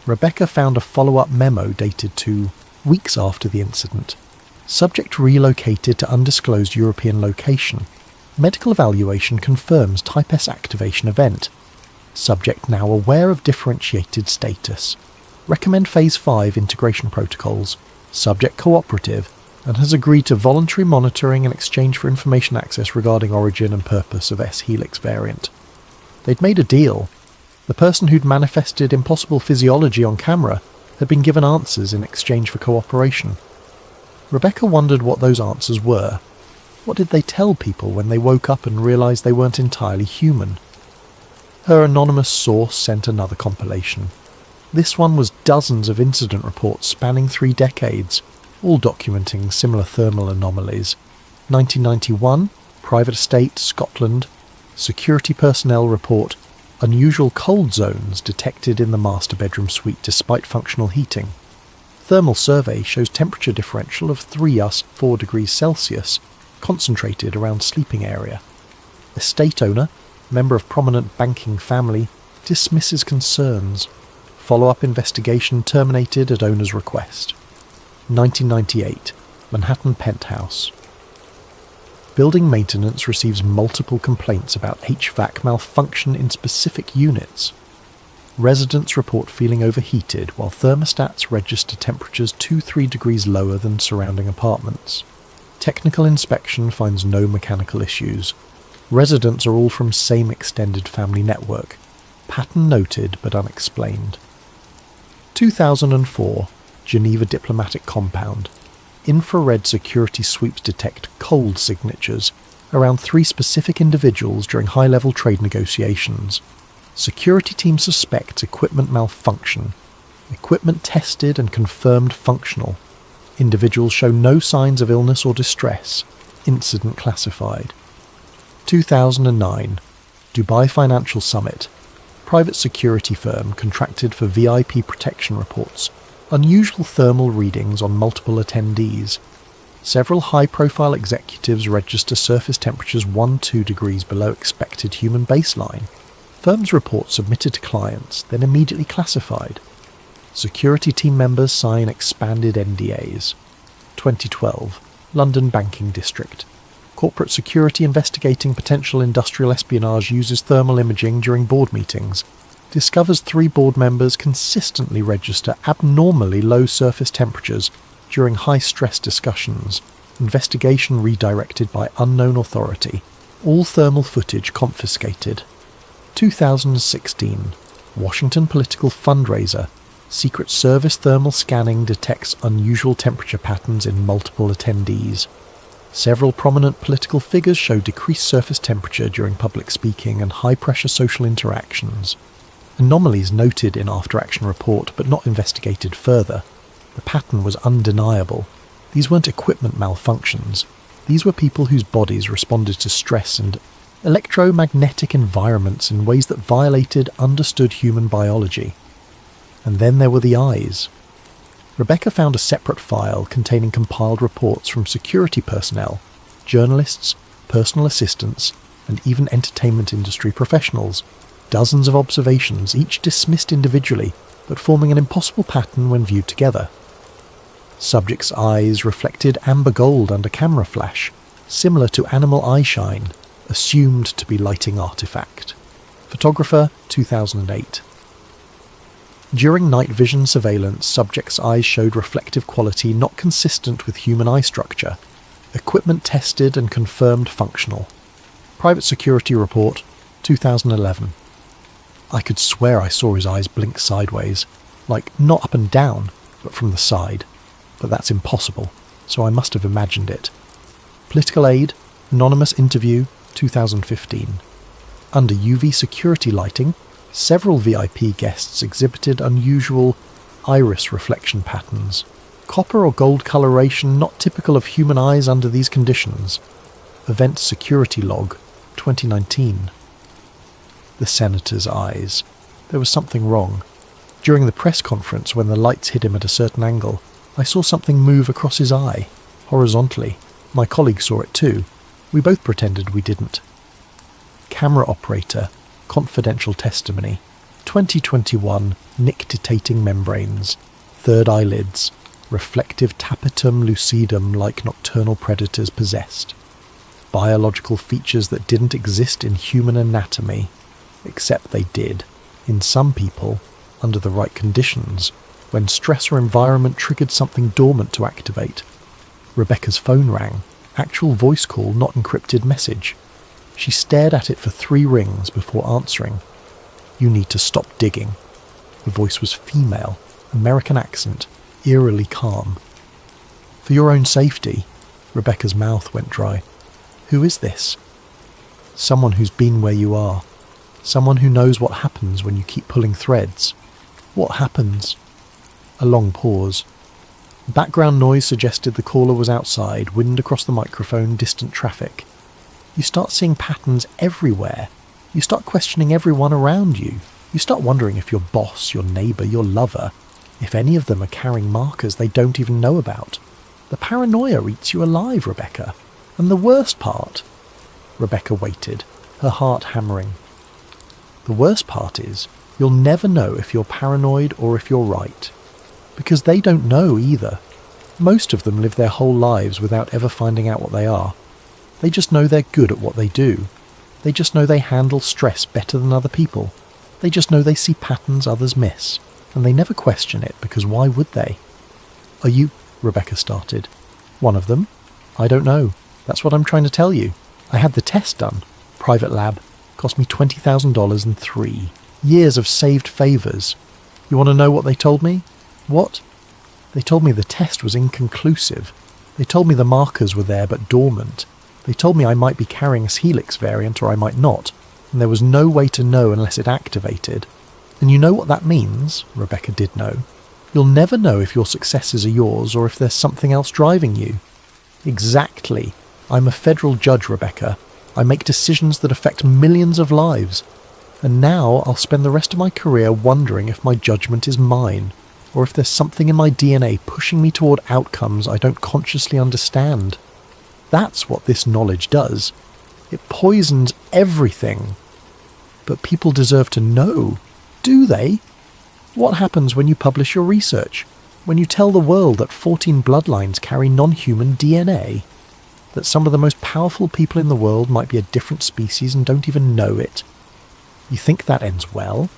Rebecca found a follow-up memo dated to weeks after the incident. Subject relocated to undisclosed European location. Medical evaluation confirms Type S activation event. Subject now aware of differentiated status. Recommend Phase 5 integration protocols. Subject cooperative and has agreed to voluntary monitoring and exchange for information access regarding origin and purpose of S-Helix variant. They'd made a deal. The person who'd manifested impossible physiology on camera had been given answers in exchange for cooperation. Rebecca wondered what those answers were. What did they tell people when they woke up and realised they weren't entirely human? Her anonymous source sent another compilation. This one was dozens of incident reports spanning 3 decades, all documenting similar thermal anomalies. 1991, Private Estate, Scotland, Security Personnel Report, unusual cold zones detected in the master bedroom suite despite functional heating. Thermal survey shows temperature differential of 3-4 degrees Celsius, concentrated around sleeping area. Estate owner, member of prominent banking family, dismisses concerns. Follow-up investigation terminated at owner's request. 1998, Manhattan penthouse. Building maintenance receives multiple complaints about HVAC malfunction in specific units. Residents report feeling overheated while thermostats register temperatures 2-3 degrees lower than surrounding apartments. Technical inspection finds no mechanical issues. Residents are all from same extended family network. Pattern noted but unexplained. 2004, Geneva Diplomatic Compound. Infrared security sweeps detect cold signatures around 3 specific individuals during high-level trade negotiations. Security team suspects equipment malfunction. Equipment tested and confirmed functional. Individuals show no signs of illness or distress. Incident classified. 2009, Dubai Financial Summit. Private security firm contracted for VIP protection reports. Unusual thermal readings on multiple attendees. Several high-profile executives register surface temperatures 1-2 degrees below expected human baseline. Firm's report submitted to clients, then immediately classified. Security team members sign expanded NDAs. 2012, London Banking District. Corporate security investigating potential industrial espionage uses thermal imaging during board meetings. Discovers 3 board members consistently register abnormally low surface temperatures during high-stress discussions. Investigation redirected by unknown authority. All thermal footage confiscated. 2016, Washington political fundraiser. Secret Service thermal scanning detects unusual temperature patterns in multiple attendees. Several prominent political figures show decreased surface temperature during public speaking and high-pressure social interactions. Anomalies noted in after-action report but not investigated further. The pattern was undeniable. These weren't equipment malfunctions. These were people whose bodies responded to stress and electromagnetic environments in ways that violated understood human biology. And then there were the eyes. Rebecca found a separate file containing compiled reports from security personnel, journalists, personal assistants, and even entertainment industry professionals. Dozens of observations, each dismissed individually, but forming an impossible pattern when viewed together. Subject's eyes reflected amber gold under camera flash, similar to animal eye shine, assumed to be lighting artifact. Photographer, 2008. During night vision surveillance, subject's eyes showed reflective quality not consistent with human eye structure. Equipment tested and confirmed functional. Private security report, 2011. I could swear I saw his eyes blink sideways, like not up and down, but from the side. But that's impossible, so I must have imagined it. Political aid, anonymous interview, 2015. Under UV security lighting, several VIP guests exhibited unusual iris reflection patterns. Copper or gold coloration not typical of human eyes under these conditions. Event security log, 2019. The senator's eyes. There was something wrong. During the press conference, when the lights hit him at a certain angle, I saw something move across his eye, horizontally. My colleague saw it too. We both pretended we didn't. Camera operator, confidential testimony. 2021, nictitating membranes. Third eyelids. Reflective tapetum lucidum like nocturnal predators possessed. Biological features that didn't exist in human anatomy. Except they did. In some people, under the right conditions, when stress or environment triggered something dormant to activate. Rebecca's phone rang. Actual voice call, not encrypted message. She stared at it for 3 rings before answering. You need to stop digging. The voice was female, American accent, eerily calm. For your own safety. Rebecca's mouth went dry. Who is this? Someone who's been where you are. Someone who knows what happens when you keep pulling threads. What happens? A long pause. Background noise suggested the caller was outside, wind across the microphone, distant traffic. You start seeing patterns everywhere. You start questioning everyone around you. You start wondering if your boss, your neighbour, your lover, if any of them are carrying markers they don't even know about. The paranoia eats you alive, Rebecca. And the worst part... Rebecca waited, her heart hammering. The worst part is, you'll never know if you're paranoid or if you're right. Because they don't know either. Most of them live their whole lives without ever finding out what they are. They just know they're good at what they do. They just know they handle stress better than other people. They just know they see patterns others miss. And they never question it, because why would they? Are you... Rebecca started. One of them? I don't know. That's what I'm trying to tell you. I had the test done. Private lab. Cost me $20,000 and 3. Years of saved favours. You want to know what they told me? What? They told me the test was inconclusive. They told me the markers were there but dormant. They told me I might be carrying a helix variant or I might not, and there was no way to know unless it activated. And you know what that means? Rebecca did know. You'll never know if your successes are yours or if there's something else driving you. Exactly. I'm a federal judge, Rebecca. I make decisions that affect millions of lives. And now I'll spend the rest of my career wondering if my judgment is mine, or if there's something in my DNA pushing me toward outcomes I don't consciously understand. That's what this knowledge does. It poisons everything. But people deserve to know, do they? What happens when you publish your research? When you tell the world that 14 bloodlines carry non-human DNA? That some of the most powerful people in the world might be a different species and don't even know it? You think that ends well?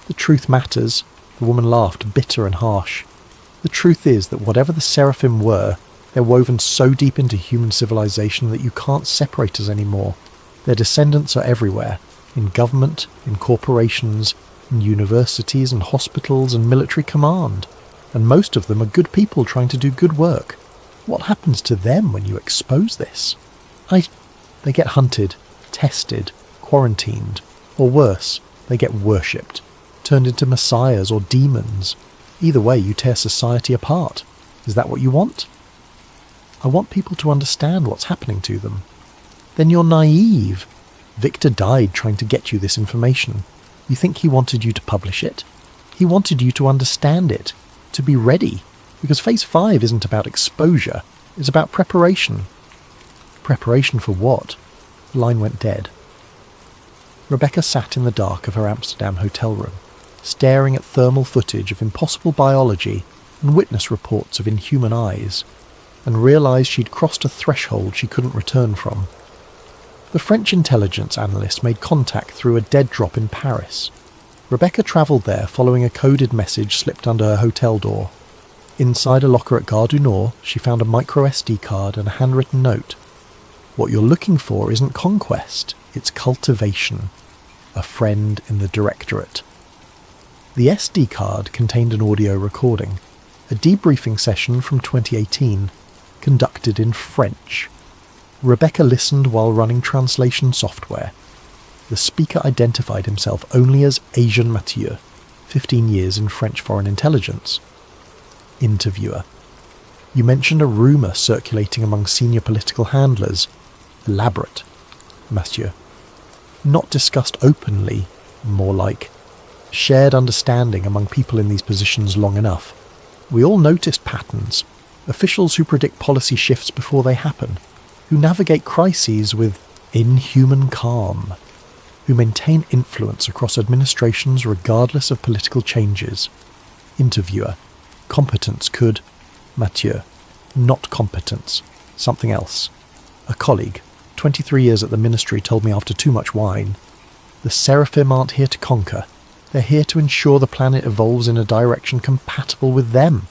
The truth matters. The woman laughed, bitter and harsh. The truth is that whatever the seraphim were, they're woven so deep into human civilization that you can't separate us anymore. Their descendants are everywhere, in government, in corporations, in universities and hospitals and military command. And most of them are good people trying to do good work. What happens to them when you expose this? They get hunted, tested, quarantined, or worse, they get worshipped, turned into messiahs or demons. Either way, you tear society apart. Is that what you want? I want people to understand what's happening to them. Then you're naive. Victor died trying to get you this information. You think he wanted you to publish it? He wanted you to understand it, to be ready, because Phase 5 isn't about exposure, it's about preparation. Preparation for what? The line went dead. Rebecca sat in the dark of her Amsterdam hotel room, staring at thermal footage of impossible biology and witness reports of inhuman eyes, and realised she'd crossed a threshold she couldn't return from. The French intelligence analyst made contact through a dead drop in Paris. Rebecca travelled there following a coded message slipped under her hotel door. Inside a locker at Gare du Nord, she found a micro SD card and a handwritten note. What you're looking for isn't conquest, it's cultivation. A friend in the directorate. The SD card contained an audio recording, a debriefing session from 2018, conducted in French. Rebecca listened while running translation software. The speaker identified himself only as Asian Mathieu, 15 years in French foreign intelligence. Interviewer: You mentioned a rumour circulating among senior political handlers. Elaborate. Mathieu: Not discussed openly, more like shared understanding among people in these positions long enough. We all noticed patterns, officials who predict policy shifts before they happen, who navigate crises with inhuman calm, who maintain influence across administrations regardless of political changes. Interviewer: Competence could. Mathieu: Not competence. Something else. A colleague, 23 years at the ministry, told me after too much wine. The seraphim aren't here to conquer. They're here to ensure the planet evolves in a direction compatible with them.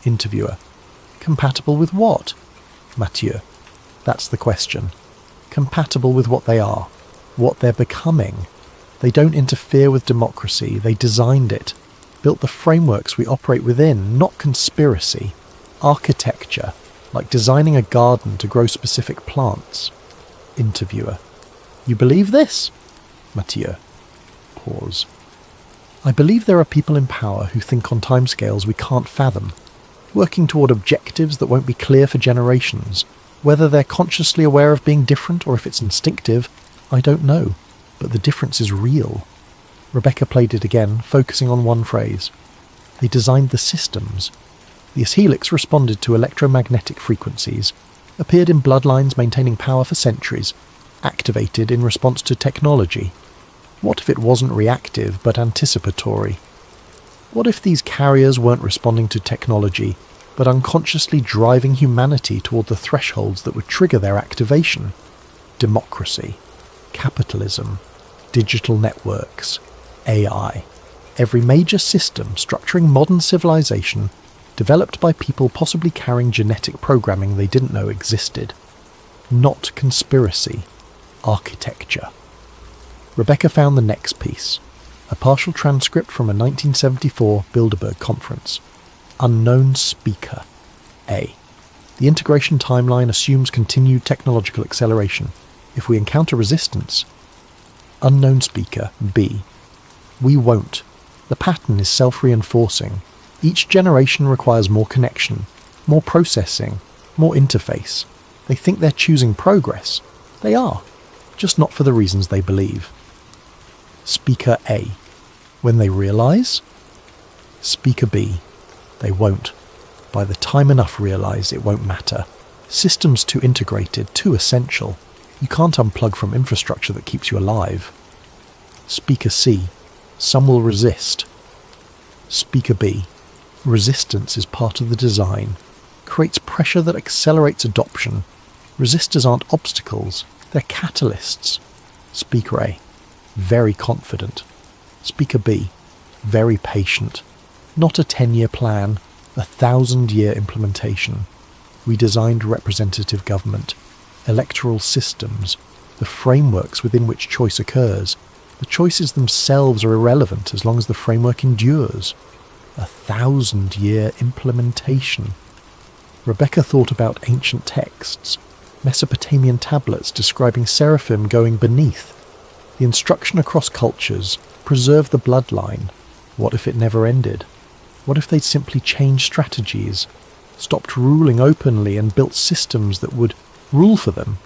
Interviewer: Compatible with what? Mathieu: That's the question. Compatible with what they are, what they're becoming. They don't interfere with democracy, they designed it, built the frameworks we operate within, not conspiracy. Architecture, like designing a garden to grow specific plants. Interviewer: You believe this? Mathieu. Pause. I believe there are people in power who think on timescales we can't fathom, working toward objectives that won't be clear for generations. Whether they're consciously aware of being different or if it's instinctive, I don't know, but the difference is real. Rebecca played it again, focusing on one phrase. They designed the systems. The helix responded to electromagnetic frequencies, appeared in bloodlines maintaining power for centuries, activated in response to technology. What if it wasn't reactive but anticipatory? What if these carriers weren't responding to technology, but unconsciously driving humanity toward the thresholds that would trigger their activation? Democracy, capitalism, digital networks, AI. Every major system structuring modern civilization, developed by people possibly carrying genetic programming they didn't know existed. Not conspiracy, architecture. Rebecca found the next piece, A partial transcript from a 1974 Bilderberg conference. Unknown speaker. A. The integration timeline assumes continued technological acceleration. If we encounter resistance... Unknown speaker. B. We won't. The pattern is self-reinforcing. Each generation requires more connection, more processing, more interface. They think they're choosing progress. They are, just not for the reasons they believe. Speaker A. When they realise? Speaker B. They won't. By the time enough realise, it won't matter. Systems too integrated, too essential. You can't unplug from infrastructure that keeps you alive. Speaker C. Some will resist. Speaker B. Resistance is part of the design. Creates pressure that accelerates adoption. Resistors aren't obstacles, they're catalysts. Speaker A. Very confident. Speaker B. Very patient. Not a 10-year plan, 1,000-year implementation. We designed representative government, electoral systems, the frameworks within which choice occurs. The choices themselves are irrelevant as long as the framework endures. 1,000-year implementation. Rebecca thought about ancient texts, Mesopotamian tablets describing seraphim going beneath. The instruction across cultures, preserve the bloodline. What if it never ended? What if they'd simply changed strategies, stopped ruling openly and built systems that would rule for them?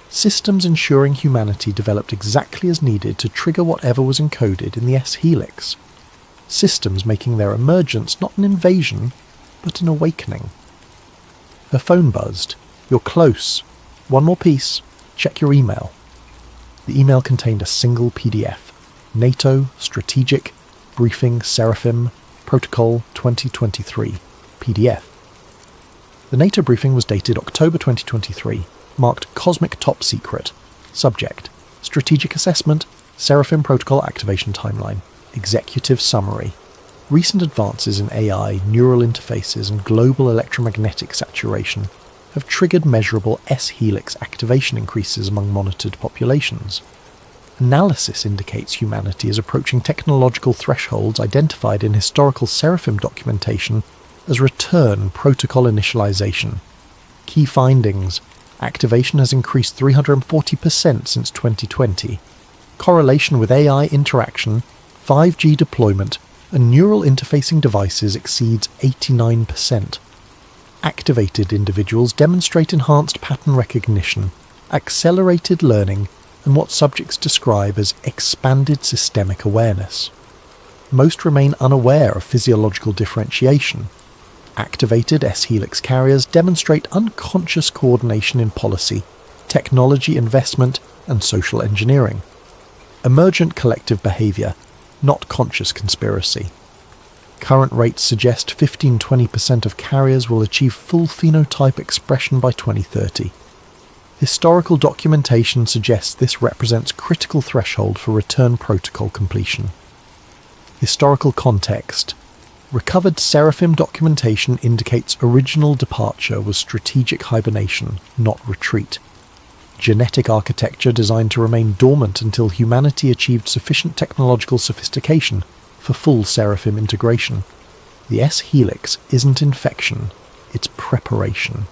Systems ensuring humanity developed exactly as needed to trigger whatever was encoded in the S-helix. Systems making their emergence not an invasion, but an awakening. Her phone buzzed. You're close. One more piece. Check your email. The email contained a single PDF. NATO Strategic Briefing Seraphim Protocol 2023 PDF. The NATO briefing was dated October 2023, marked Cosmic Top Secret. Subject: Strategic Assessment, Seraphim Protocol Activation Timeline. Executive Summary. Recent advances in AI, neural interfaces and global electromagnetic saturation have triggered measurable S-helix activation increases among monitored populations. Analysis indicates humanity is approaching technological thresholds identified in historical Seraphim documentation as return protocol initialization. Key findings: activation has increased 340% since 2020. Correlation with AI interaction, 5G deployment, and neural interfacing devices exceeds 89%. Activated individuals demonstrate enhanced pattern recognition, accelerated learning, and what subjects describe as expanded systemic awareness. Most remain unaware of physiological differentiation. Activated S-helix carriers demonstrate unconscious coordination in policy, technology investment, and social engineering. Emergent collective behaviour, not conscious conspiracy. Current rates suggest 15-20% of carriers will achieve full phenotype expression by 2030. Historical documentation suggests this represents critical threshold for return protocol completion. Historical context. Recovered Seraphim documentation indicates original departure was strategic hibernation, not retreat. Genetic architecture designed to remain dormant until humanity achieved sufficient technological sophistication for full Seraphim integration. The S-helix isn't infection, it's preparation.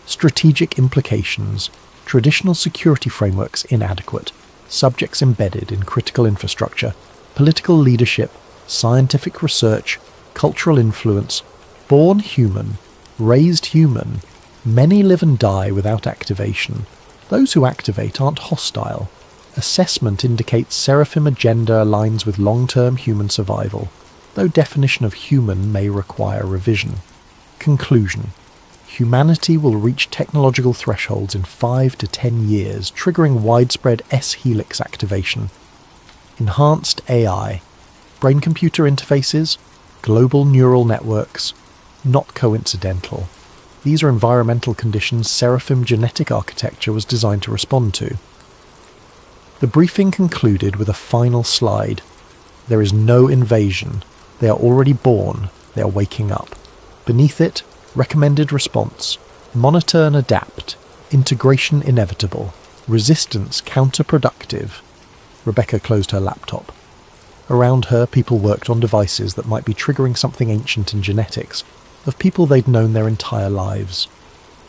Strategic implications. Traditional security frameworks inadequate. Subjects embedded in critical infrastructure. Political leadership. Scientific research. Cultural influence. Born human. Raised human. Many live and die without activation. Those who activate aren't hostile. Assessment indicates Seraphim agenda aligns with long-term human survival, though definition of human may require revision. Conclusion. Humanity will reach technological thresholds in 5 to 10 years, triggering widespread S-helix activation. Enhanced AI, brain-computer interfaces, global neural networks, not coincidental. These are environmental conditions Seraphim genetic architecture was designed to respond to. The briefing concluded with a final slide. There is no invasion. They are already born. They are waking up. Beneath it, recommended response. Monitor and adapt. Integration inevitable. Resistance counterproductive. Rebecca closed her laptop. Around her, people worked on devices that might be triggering something ancient in genetics, of people they'd known their entire lives.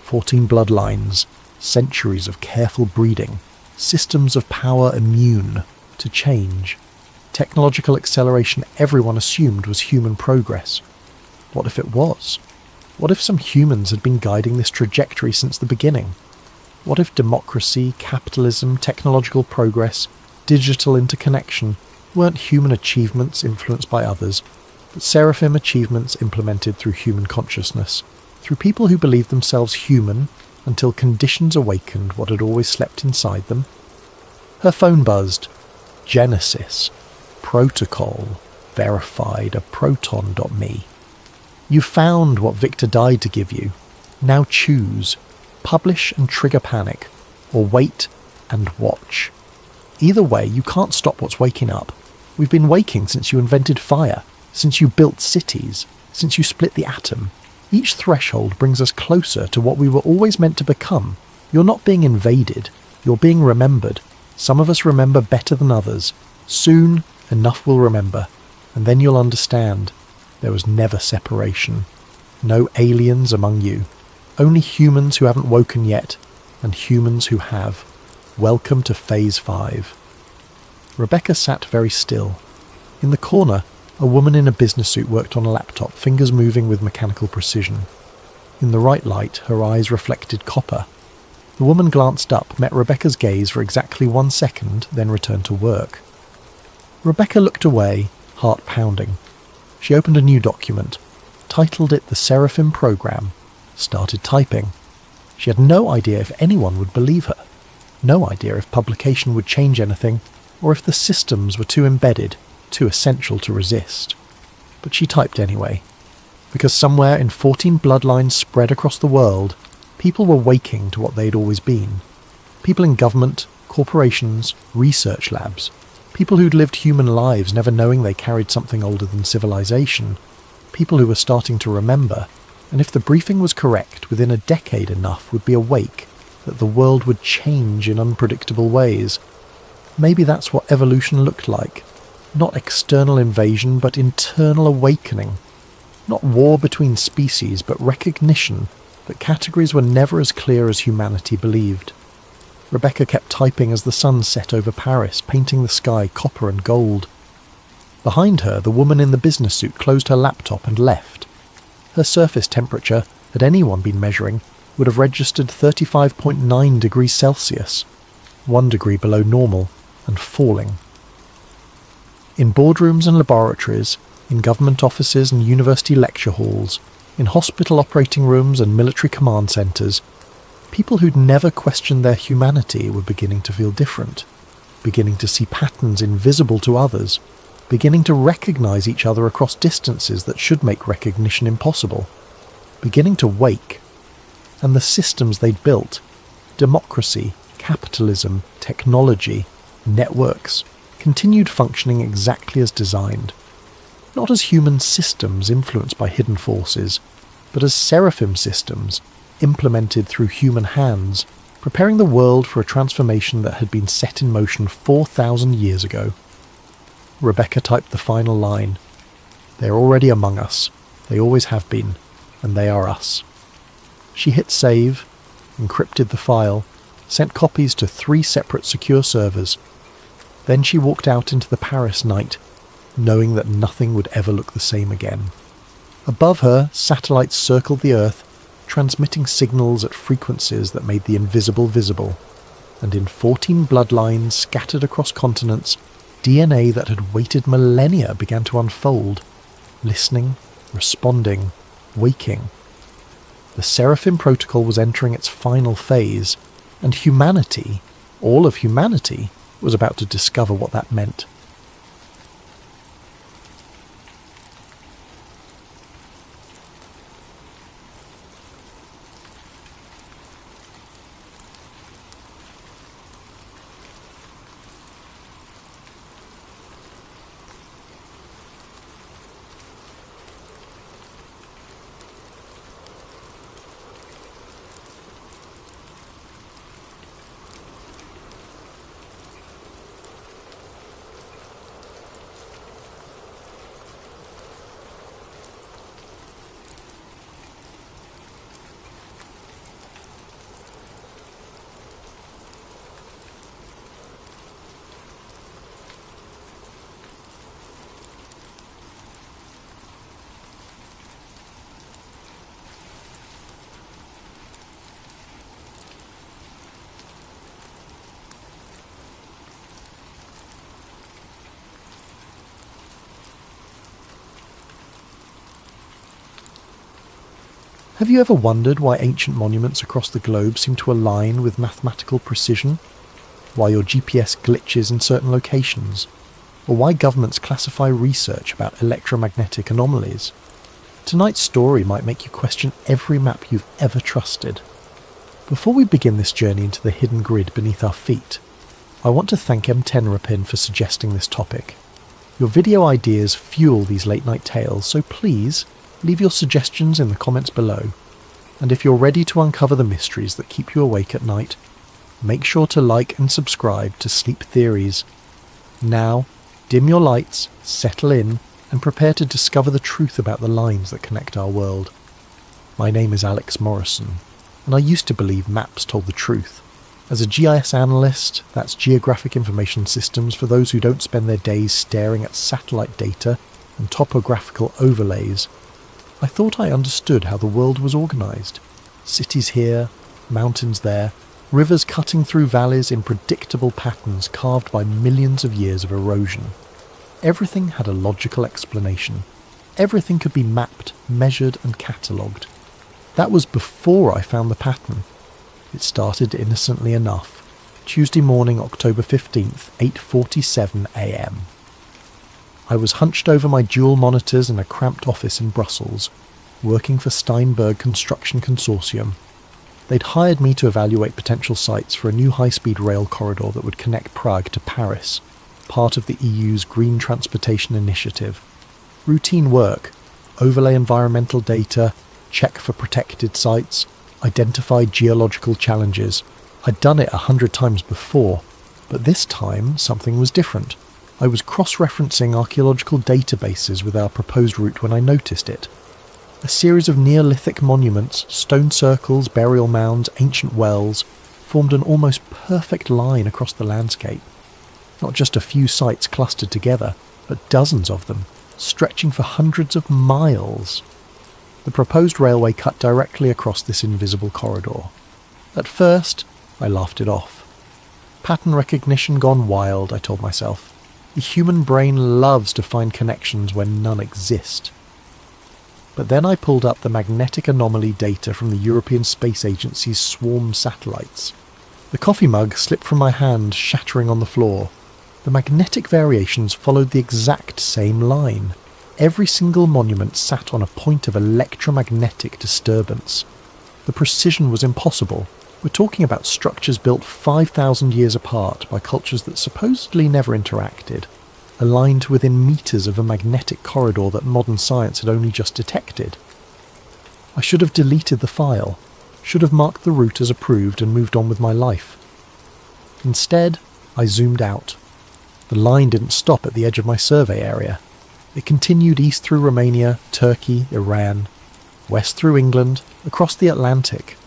14 bloodlines, centuries of careful breeding, systems of power immune to change. Technological acceleration everyone assumed was human progress. What if it was? What if some humans had been guiding this trajectory since the beginning? What if democracy, capitalism, technological progress, digital interconnection weren't human achievements influenced by others, but seraphim achievements implemented through human consciousness, through people who believed themselves human until conditions awakened what had always slept inside them? Her phone buzzed. Genesis. Protocol. Verified a proton.me. You found what Victor died to give you. Now choose. Publish and trigger panic, or wait and watch. Either way, you can't stop what's waking up. We've been waking since you invented fire, since you built cities, since you split the atom. Each threshold brings us closer to what we were always meant to become. You're not being invaded, you're being remembered. Some of us remember better than others. Soon, enough will remember, and then you'll understand. There was never separation. No aliens among you. Only humans who haven't woken yet, and humans who have. Welcome to Phase 5. Rebecca sat very still. In the corner, a woman in a business suit worked on a laptop, fingers moving with mechanical precision. In the right light, her eyes reflected copper. The woman glanced up, met Rebecca's gaze for exactly 1 second, then returned to work. Rebecca looked away, heart pounding. She opened a new document, titled it the Seraphim Program, started typing. She had no idea if anyone would believe her, no idea if publication would change anything, or if the systems were too embedded, too essential to resist. But she typed anyway, because somewhere in 14 bloodlines spread across the world, people were waking to what they'd always been. People in government, corporations, research labs, people who'd lived human lives never knowing they carried something older than civilization, people who were starting to remember, and if the briefing was correct, within a decade enough would be awake that the world would change in unpredictable ways. Maybe that's what evolution looked like. Not external invasion, but internal awakening. Not war between species, but recognition that categories were never as clear as humanity believed. Rebecca kept typing as the sun set over Paris, painting the sky copper and gold. Behind her, the woman in the business suit closed her laptop and left. Her surface temperature, had anyone been measuring, would have registered 35.9 degrees Celsius, 1 degree below normal, and falling. In boardrooms and laboratories, in government offices and university lecture halls, in hospital operating rooms and military command centres, people who'd never questioned their humanity were beginning to feel different, beginning to see patterns invisible to others, beginning to recognise each other across distances that should make recognition impossible, beginning to wake. And the systems they'd built, democracy, capitalism, technology, networks, continued functioning exactly as designed. Not as human systems influenced by hidden forces, but as seraphim systems implemented through human hands, preparing the world for a transformation that had been set in motion 4,000 years ago. Rebecca typed the final line. They are already among us. They always have been, and they are us. She hit save, encrypted the file, sent copies to 3 separate secure servers. Then she walked out into the Paris night, knowing that nothing would ever look the same again. Above her, satellites circled the Earth, transmitting signals at frequencies that made the invisible visible. And in 14 bloodlines scattered across continents, DNA that had waited millennia began to unfold, listening, responding, waking. The Seraphim Protocol was entering its final phase, and humanity, all of humanity, was about to discover what that meant. Have you ever wondered why ancient monuments across the globe seem to align with mathematical precision? Why your GPS glitches in certain locations? Or why governments classify research about electromagnetic anomalies? Tonight's story might make you question every map you've ever trusted. Before we begin this journey into the hidden grid beneath our feet, I want to thank M10rapin for suggesting this topic. Your video ideas fuel these late night tales, so please leave your suggestions in the comments below. And if you're ready to uncover the mysteries that keep you awake at night, make sure to like and subscribe to Sleep Theories. Now, dim your lights, settle in, and prepare to discover the truth about the lines that connect our world. My name is Alex Morrison, and I used to believe maps told the truth. As a GIS analyst, that's Geographic Information Systems for those who don't spend their days staring at satellite data and topographical overlays, I thought I understood how the world was organised. Cities here, mountains there, rivers cutting through valleys in predictable patterns carved by millions of years of erosion. Everything had a logical explanation. Everything could be mapped, measured and catalogued. That was before I found the pattern. It started innocently enough. Tuesday morning, October 15th, 8:47 a.m. I was hunched over my dual monitors in a cramped office in Brussels, working for Steinberg Construction Consortium. They'd hired me to evaluate potential sites for a new high-speed rail corridor that would connect Prague to Paris, part of the EU's Green Transportation Initiative. Routine work, overlay environmental data, check for protected sites, identify geological challenges. I'd done it 100 times before, but this time something was different. I was cross-referencing archaeological databases with our proposed route when I noticed it. A series of Neolithic monuments, stone circles, burial mounds, ancient wells, formed an almost perfect line across the landscape. Not just a few sites clustered together, but dozens of them, stretching for hundreds of miles. The proposed railway cut directly across this invisible corridor. At first, I laughed it off. Pattern recognition gone wild, I told myself. The human brain loves to find connections when none exist. But then I pulled up the magnetic anomaly data from the European Space Agency's swarm satellites. The coffee mug slipped from my hand, shattering on the floor. The magnetic variations followed the exact same line. Every single monument sat on a point of electromagnetic disturbance. The precision was impossible. We're talking about structures built 5,000 years apart by cultures that supposedly never interacted, aligned to within meters of a magnetic corridor that modern science had only just detected. I should have deleted the file, should have marked the route as approved and moved on with my life. Instead, I zoomed out. The line didn't stop at the edge of my survey area. It continued east through Romania, Turkey, Iran, west through England, across the Atlantic.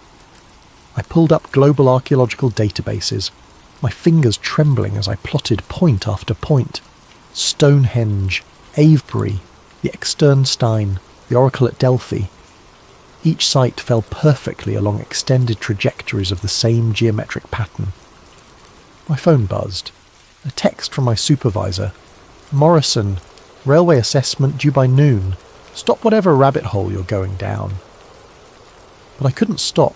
I pulled up global archaeological databases, my fingers trembling as I plotted point after point. Stonehenge, Avebury, the Externstein, the Oracle at Delphi. Each site fell perfectly along extended trajectories of the same geometric pattern. My phone buzzed. A text from my supervisor. "Morrison, railway assessment due by noon. Stop whatever rabbit hole you're going down." But I couldn't stop.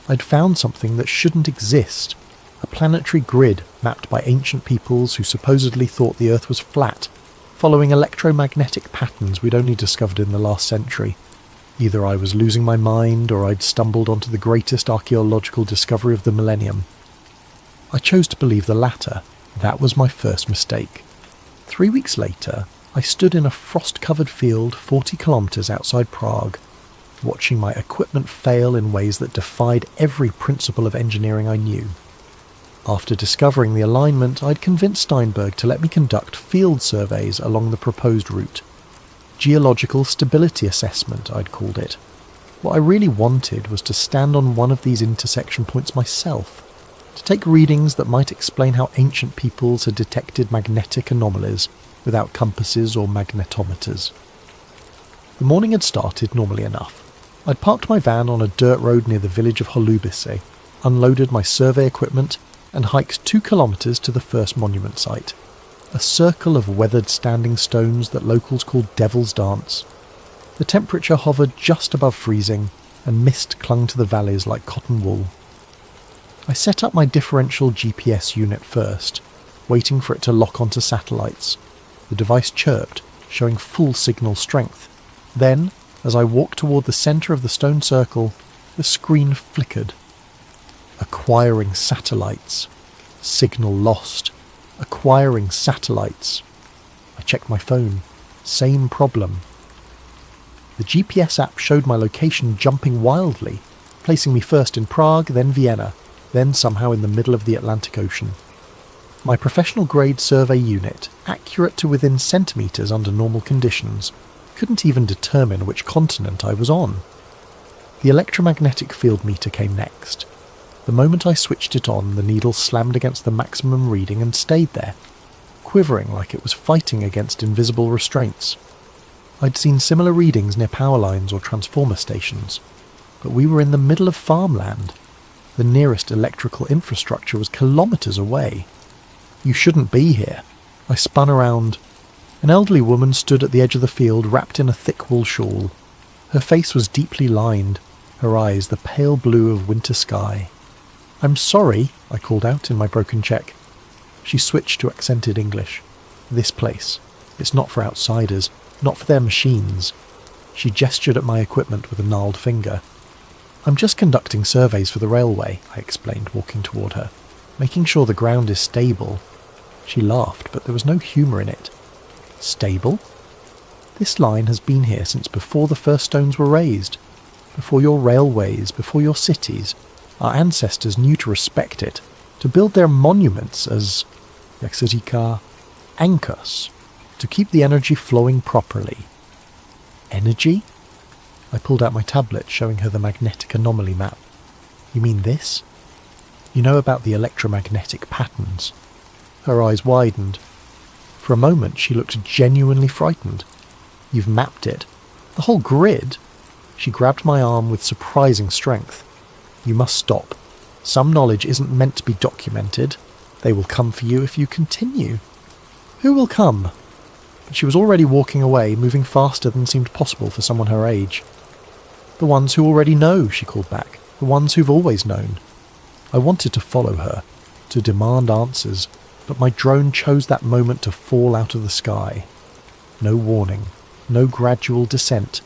I'd found something that shouldn't exist. A planetary grid mapped by ancient peoples who supposedly thought the Earth was flat, following electromagnetic patterns we'd only discovered in the last century. Either I was losing my mind or I'd stumbled onto the greatest archaeological discovery of the millennium. I chose to believe the latter. That was my first mistake. 3 weeks later, I stood in a frost-covered field 40 kilometres outside Prague, watching my equipment fail in ways that defied every principle of engineering I knew. After discovering the alignment, I'd convinced Steinberg to let me conduct field surveys along the proposed route. Geological stability assessment, I'd called it. What I really wanted was to stand on one of these intersection points myself, to take readings that might explain how ancient peoples had detected magnetic anomalies without compasses or magnetometers. The morning had started normally enough. I'd parked my van on a dirt road near the village of Holubice, unloaded my survey equipment, and hiked 2 kilometres to the first monument site, a circle of weathered standing stones that locals called Devil's Dance. The temperature hovered just above freezing, and mist clung to the valleys like cotton wool. I set up my differential GPS unit first, waiting for it to lock onto satellites. The device chirped, showing full signal strength. Then, as I walked toward the centre of the stone circle, the screen flickered. Acquiring satellites. Signal lost. Acquiring satellites. I checked my phone. Same problem. The GPS app showed my location jumping wildly, placing me first in Prague, then Vienna, then somehow in the middle of the Atlantic Ocean. My professional-grade survey unit, accurate to within centimetres under normal conditions, couldn't even determine which continent I was on. The electromagnetic field meter came next. The moment I switched it on, the needle slammed against the maximum reading and stayed there, quivering like it was fighting against invisible restraints. I'd seen similar readings near power lines or transformer stations, but we were in the middle of farmland. The nearest electrical infrastructure was kilometres away. You shouldn't be here. I spun around. An elderly woman stood at the edge of the field, wrapped in a thick wool shawl. Her face was deeply lined, her eyes the pale blue of winter sky. "I'm sorry," I called out in my broken Czech. She switched to accented English. "This place. It's not for outsiders, not for their machines." She gestured at my equipment with a gnarled finger. "I'm just conducting surveys for the railway," I explained, walking toward her, "making sure the ground is stable." She laughed, but there was no humour in it. "Stable? This line has been here since before the first stones were raised. Before your railways, before your cities. Our ancestors knew to respect it, to build their monuments as, jak se říká, anchors, to keep the energy flowing properly." "Energy?" I pulled out my tablet, showing her the magnetic anomaly map. "You mean this? You know about the electromagnetic patterns?" Her eyes widened. For a moment she looked genuinely frightened. "You've mapped it? The whole grid?" She grabbed my arm with surprising strength. "You must stop. Some knowledge isn't meant to be documented. They will come for you if you continue." "Who will come?" But she was already walking away, moving faster than seemed possible for someone her age. "The ones who already know," she called back. "The ones who've always known." I wanted to follow her, to demand answers, but my drone chose that moment to fall out of the sky. No warning, no gradual descent.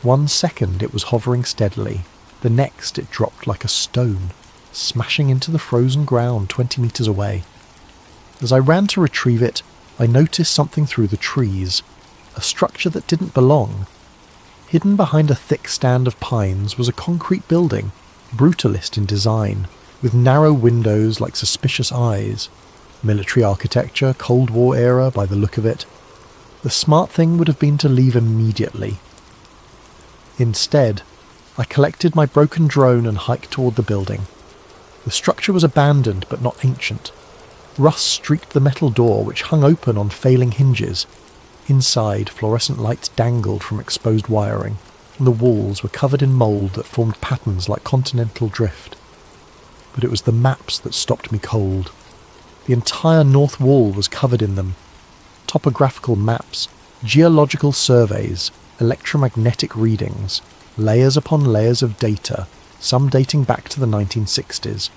1 second it was hovering steadily. The next it dropped like a stone, smashing into the frozen ground 20 metres away. As I ran to retrieve it, I noticed something through the trees, a structure that didn't belong. Hidden behind a thick stand of pines was a concrete building, brutalist in design, with narrow windows like suspicious eyes. Military architecture, Cold War era by the look of it. The smart thing would have been to leave immediately. Instead, I collected my broken drone and hiked toward the building. The structure was abandoned but not ancient. Rust streaked the metal door, which hung open on failing hinges. Inside, fluorescent lights dangled from exposed wiring, and the walls were covered in mould that formed patterns like continental drift. But it was the maps that stopped me cold. The entire north wall was covered in them. Topographical maps, geological surveys, electromagnetic readings, layers upon layers of data, some dating back to the 1960s.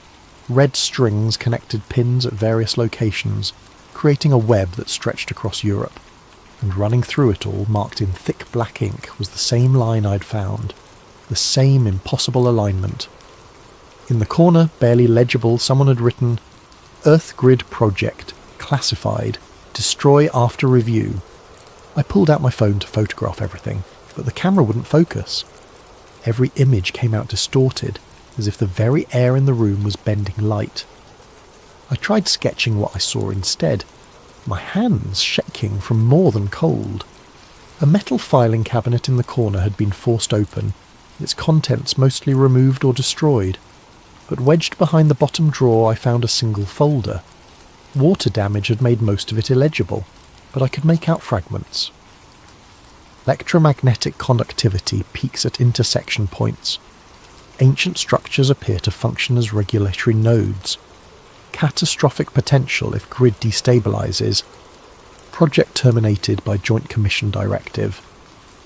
Red strings connected pins at various locations, creating a web that stretched across Europe. And running through it all, marked in thick black ink, was the same line I'd found, the same impossible alignment. In the corner, barely legible, someone had written, "Earth Grid Project, classified, destroy after review." I pulled out my phone to photograph everything, but the camera wouldn't focus. Every image came out distorted, as if the very air in the room was bending light. I tried sketching what I saw instead, my hands shaking from more than cold. A metal filing cabinet in the corner had been forced open, its contents mostly removed or destroyed, but wedged behind the bottom drawer I found a single folder. Water damage had made most of it illegible, but I could make out fragments. Electromagnetic conductivity peaks at intersection points. Ancient structures appear to function as regulatory nodes. Catastrophic potential if grid destabilizes. Project terminated by Joint Commission directive.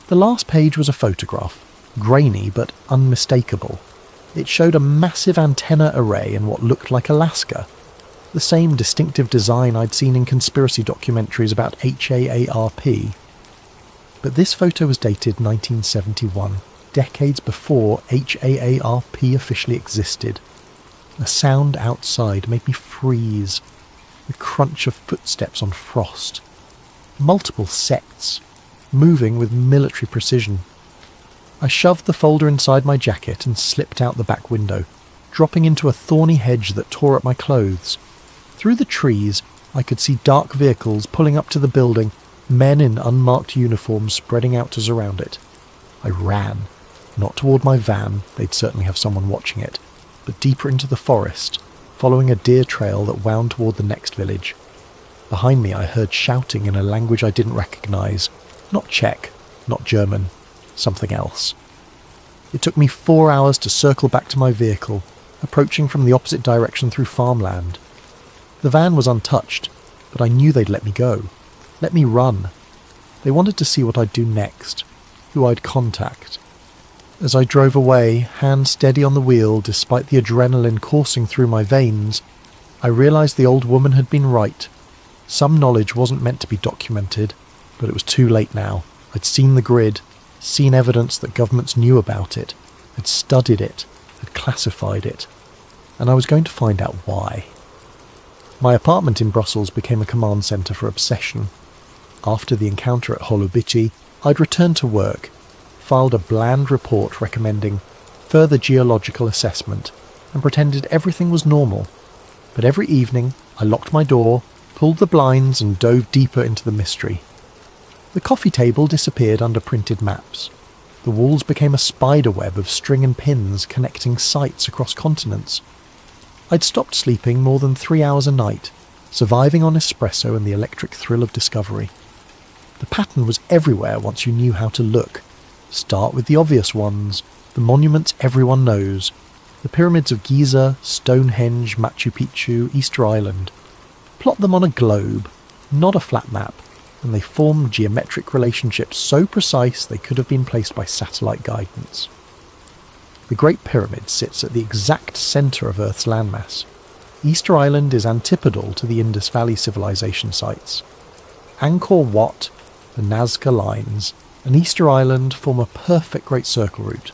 The last page was a photograph, grainy but unmistakable. It showed a massive antenna array in what looked like Alaska, the same distinctive design I'd seen in conspiracy documentaries about HAARP. But this photo was dated 1971, decades before HAARP officially existed. A sound outside made me freeze, the crunch of footsteps on frost. Multiple sets, moving with military precision. I shoved the folder inside my jacket and slipped out the back window, dropping into a thorny hedge that tore at my clothes. Through the trees, I could see dark vehicles pulling up to the building, men in unmarked uniforms spreading out to surround it. I ran, not toward my van, they'd certainly have someone watching it, but deeper into the forest, following a deer trail that wound toward the next village. Behind me I heard shouting in a language I didn't recognise. Not Czech, not German, something else. It took me 4 hours to circle back to my vehicle, approaching from the opposite direction through farmland. The van was untouched, but I knew they'd let me go. Let me run. They wanted to see what I'd do next, who I'd contact. As I drove away, hand steady on the wheel despite the adrenaline coursing through my veins, I realised the old woman had been right. Some knowledge wasn't meant to be documented, but it was too late now. I'd seen the grid, seen evidence that governments knew about it, had studied it, had classified it, and I was going to find out why. My apartment in Brussels became a command centre for obsession. After the encounter at Holobici, I'd returned to work, filed a bland report recommending further geological assessment, and pretended everything was normal. But every evening, I locked my door, pulled the blinds and dove deeper into the mystery. The coffee table disappeared under printed maps. The walls became a spider web of string and pins connecting sites across continents. I'd stopped sleeping more than 3 hours a night, surviving on espresso and the electric thrill of discovery. The pattern was everywhere once you knew how to look. Start with the obvious ones, the monuments everyone knows, the pyramids of Giza, Stonehenge, Machu Picchu, Easter Island. Plot them on a globe, not a flat map, and they formed geometric relationships so precise they could have been placed by satellite guidance. The Great Pyramid sits at the exact centre of Earth's landmass. Easter Island is antipodal to the Indus Valley civilization sites. Angkor Wat, the Nazca Lines, and Easter Island form a perfect Great Circle route,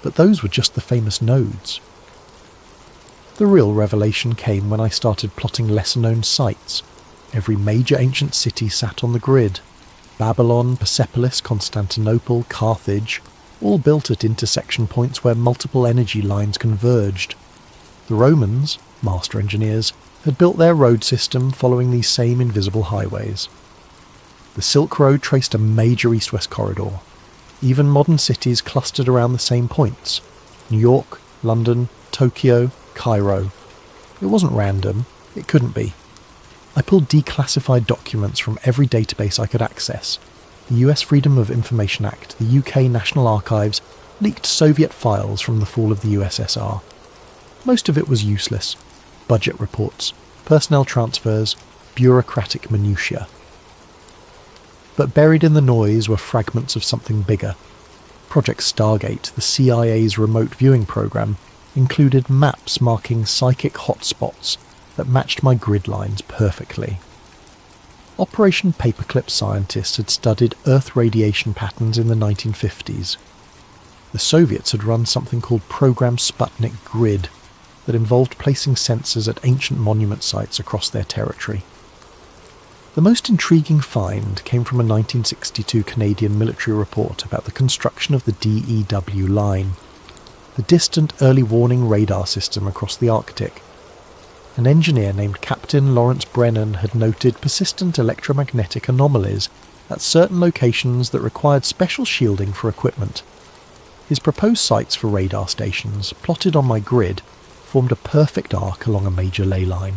but those were just the famous nodes. The real revelation came when I started plotting lesser-known sites. Every major ancient city sat on the grid. Babylon, Persepolis, Constantinople, Carthage, all built at intersection points where multiple energy lines converged. The Romans, master engineers, had built their road system following these same invisible highways. The Silk Road traced a major east-west corridor. Even modern cities clustered around the same points: New York, London, Tokyo, Cairo. It wasn't random. It couldn't be. I pulled declassified documents from every database I could access. The US Freedom of Information Act, the UK National Archives, leaked Soviet files from the fall of the USSR. Most of it was useless. Budget reports, personnel transfers, bureaucratic minutiae. But buried in the noise were fragments of something bigger. Project Stargate, the CIA's remote viewing program, included maps marking psychic hotspots that matched my grid lines perfectly. Operation Paperclip scientists had studied Earth radiation patterns in the 1950s. The Soviets had run something called Program Sputnik Grid that involved placing sensors at ancient monument sites across their territory. The most intriguing find came from a 1962 Canadian military report about the construction of the DEW line, the distant early warning radar system across the Arctic. An engineer named Captain Lawrence Brennan had noted persistent electromagnetic anomalies at certain locations that required special shielding for equipment. His proposed sites for radar stations, plotted on my grid, formed a perfect arc along a major ley line.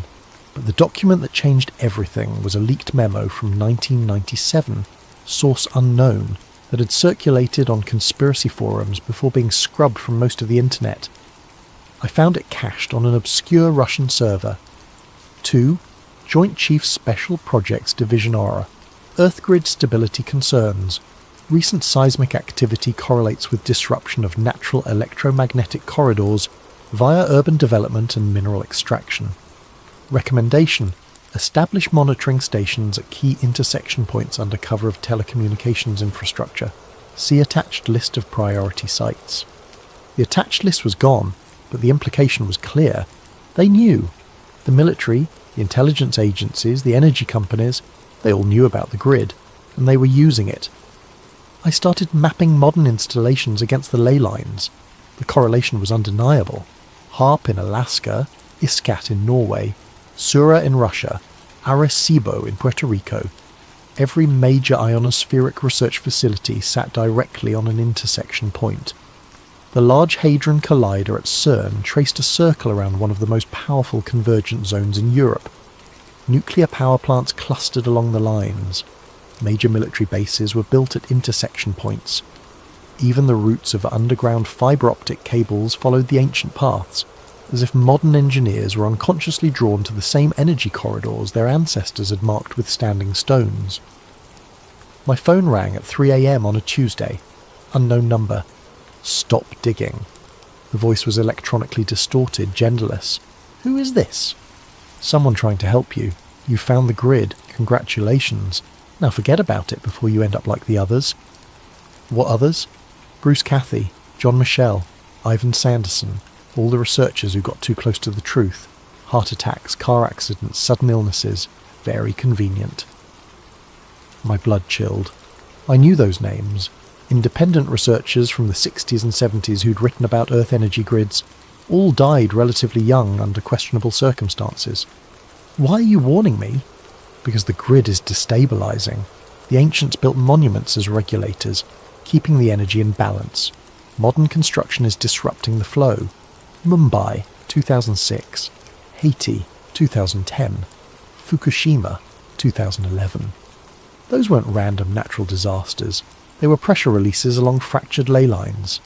But the document that changed everything was a leaked memo from 1997, source unknown, that had circulated on conspiracy forums before being scrubbed from most of the internet. I found it cached on an obscure Russian server. 2. Joint Chiefs Special Projects Division Aura. Earth Grid Stability Concerns. Recent seismic activity correlates with disruption of natural electromagnetic corridors via urban development and mineral extraction. Recommendation: establish monitoring stations at key intersection points under cover of telecommunications infrastructure. See attached list of priority sites. The attached list was gone, but the implication was clear. They knew. The military, the intelligence agencies, the energy companies, they all knew about the grid, and they were using it. I started mapping modern installations against the ley lines. The correlation was undeniable. HARP in Alaska, ISCAT in Norway, Sura in Russia, Arecibo in Puerto Rico. Every major ionospheric research facility sat directly on an intersection point. The Large Hadron Collider at CERN traced a circle around one of the most powerful convergent zones in Europe. Nuclear power plants clustered along the lines. Major military bases were built at intersection points. Even the routes of underground fibre optic cables followed the ancient paths, as if modern engineers were unconsciously drawn to the same energy corridors their ancestors had marked with standing stones. My phone rang at 3 a.m. on a Tuesday. Unknown number. Stop digging. The voice was electronically distorted, genderless. Who is this? Someone trying to help you. You found the grid. Congratulations. Now forget about it before you end up like the others. What others? Bruce Cathy, John Michel, Ivan Sanderson, all the researchers who got too close to the truth. Heart attacks, car accidents, sudden illnesses. Very convenient. My blood chilled. I knew those names. Independent researchers from the 60s and 70s who'd written about Earth energy grids. All died relatively young under questionable circumstances. Why are you warning me? Because the grid is destabilizing. The ancients built monuments as regulators, keeping the energy in balance. Modern construction is disrupting the flow. Mumbai, 2006. Haiti, 2010. Fukushima, 2011. Those weren't random natural disasters. They were pressure releases along fractured ley lines.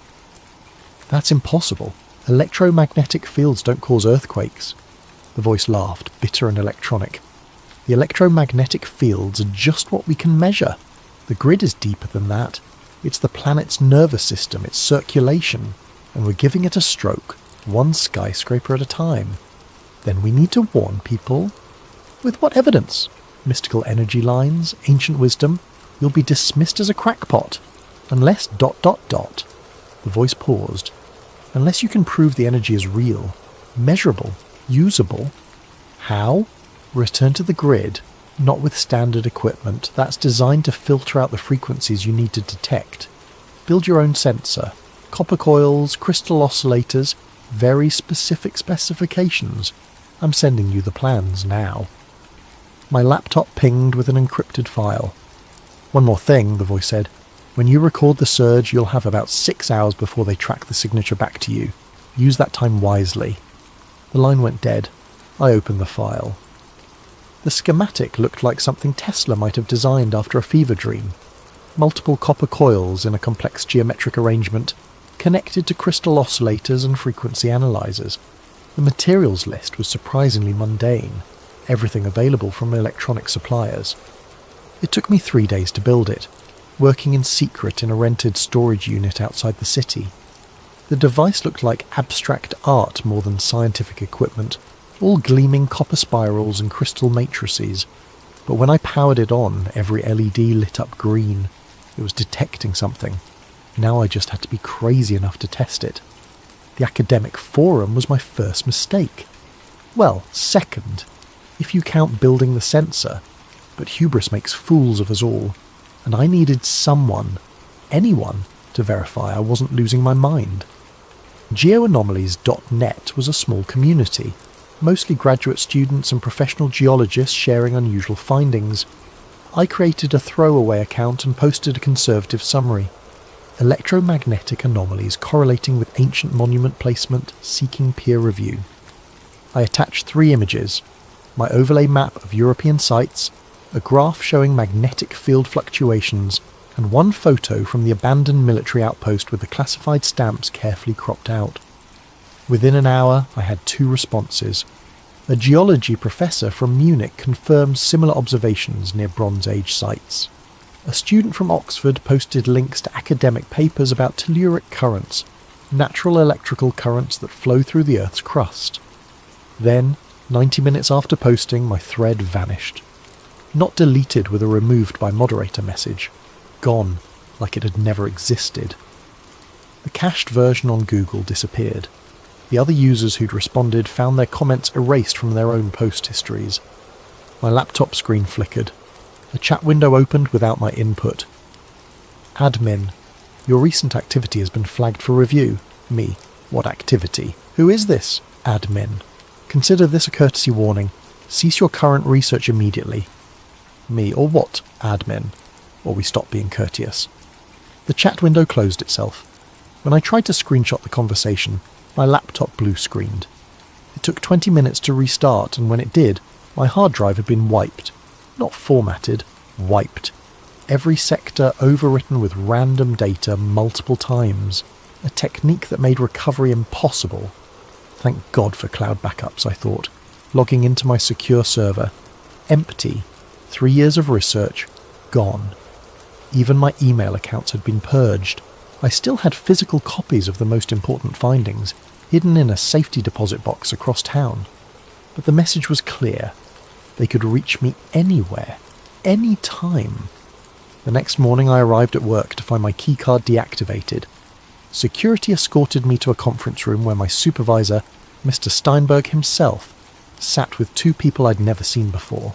That's impossible. Electromagnetic fields don't cause earthquakes. The voice laughed, bitter and electronic. The electromagnetic fields are just what we can measure. The grid is deeper than that. It's the planet's nervous system, its circulation, and we're giving it a stroke, one skyscraper at a time. Then we need to warn people. With what evidence? Mystical energy lines, ancient wisdom. You'll be dismissed as a crackpot. Unless ... The voice paused. Unless you can prove the energy is real, measurable, usable. How? Return to the grid, not with standard equipment. That's designed to filter out the frequencies you need to detect. Build your own sensor. Copper coils, crystal oscillators, very specific specifications. I'm sending you the plans now. My laptop pinged with an encrypted file. One more thing, the voice said. When you record the surge, you'll have about 6 hours before they track the signature back to you. Use that time wisely. The line went dead. I opened the file. The schematic looked like something Tesla might have designed after a fever dream. Multiple copper coils in a complex geometric arrangement, connected to crystal oscillators and frequency analyzers. The materials list was surprisingly mundane. Everything available from electronic suppliers. It took me 3 days to build it, working in secret in a rented storage unit outside the city. The device looked like abstract art more than scientific equipment, all gleaming copper spirals and crystal matrices. But when I powered it on, every LED lit up green. It was detecting something. Now I just had to be crazy enough to test it. The academic forum was my first mistake. Well, second, if you count building the sensor. But hubris makes fools of us all, and I needed someone, anyone, to verify I wasn't losing my mind. Geoanomalies.net was a small community, mostly graduate students and professional geologists sharing unusual findings. I created a throwaway account and posted a conservative summary. Electromagnetic anomalies correlating with ancient monument placement, seeking peer review. I attached 3 images, my overlay map of European sites, a graph showing magnetic field fluctuations, and 1 photo from the abandoned military outpost with the classified stamps carefully cropped out. Within an hour, I had 2 responses. A geology professor from Munich confirmed similar observations near Bronze Age sites. A student from Oxford posted links to academic papers about telluric currents, natural electrical currents that flow through the Earth's crust. Then, 90 minutes after posting, my thread vanished. Not deleted with a removed by moderator message. Gone, like it had never existed. The cached version on Google disappeared. The other users who'd responded found their comments erased from their own post histories. My laptop screen flickered. A chat window opened without my input. Admin. Your recent activity has been flagged for review. Me. What activity? Who is this? Admin. Consider this a courtesy warning. Cease your current research immediately. Me. Or what? Admin. Or we stop being courteous. The chat window closed itself. When I tried to screenshot the conversation, my laptop blue-screened. It took 20 minutes to restart, and when it did, my hard drive had been wiped. Not formatted, wiped. Every sector overwritten with random data multiple times. A technique that made recovery impossible. Thank God for cloud backups, I thought. Logging into my secure server. Empty. 3 years of research. Gone. Even my email accounts had been purged. I still had physical copies of the most important findings, hidden in a safety deposit box across town. But the message was clear. They could reach me anywhere, any time. The next morning I arrived at work to find my keycard deactivated. Security escorted me to a conference room where my supervisor, Mr. Steinberg himself, sat with 2 people I'd never seen before.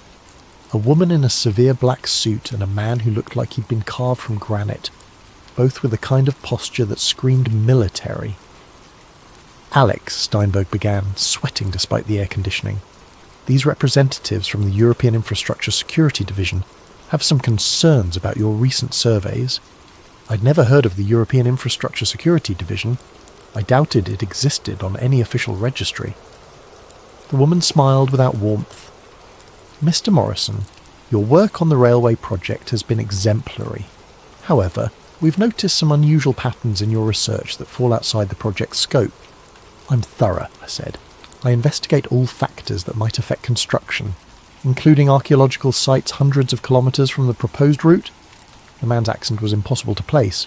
A woman in a severe black suit and a man who looked like he'd been carved from granite, both with a kind of posture that screamed military. Alex, Steinberg began, sweating despite the air conditioning. These representatives from the European Infrastructure Security Division have some concerns about your recent surveys. I'd never heard of the European Infrastructure Security Division. I doubted it existed on any official registry. The woman smiled without warmth. Mr. Morrison, your work on the railway project has been exemplary. However, we've noticed some unusual patterns in your research that fall outside the project's scope. I'm thorough, I said. I investigate all factors that might affect construction, including archaeological sites hundreds of kilometres from the proposed route. The man's accent was impossible to place,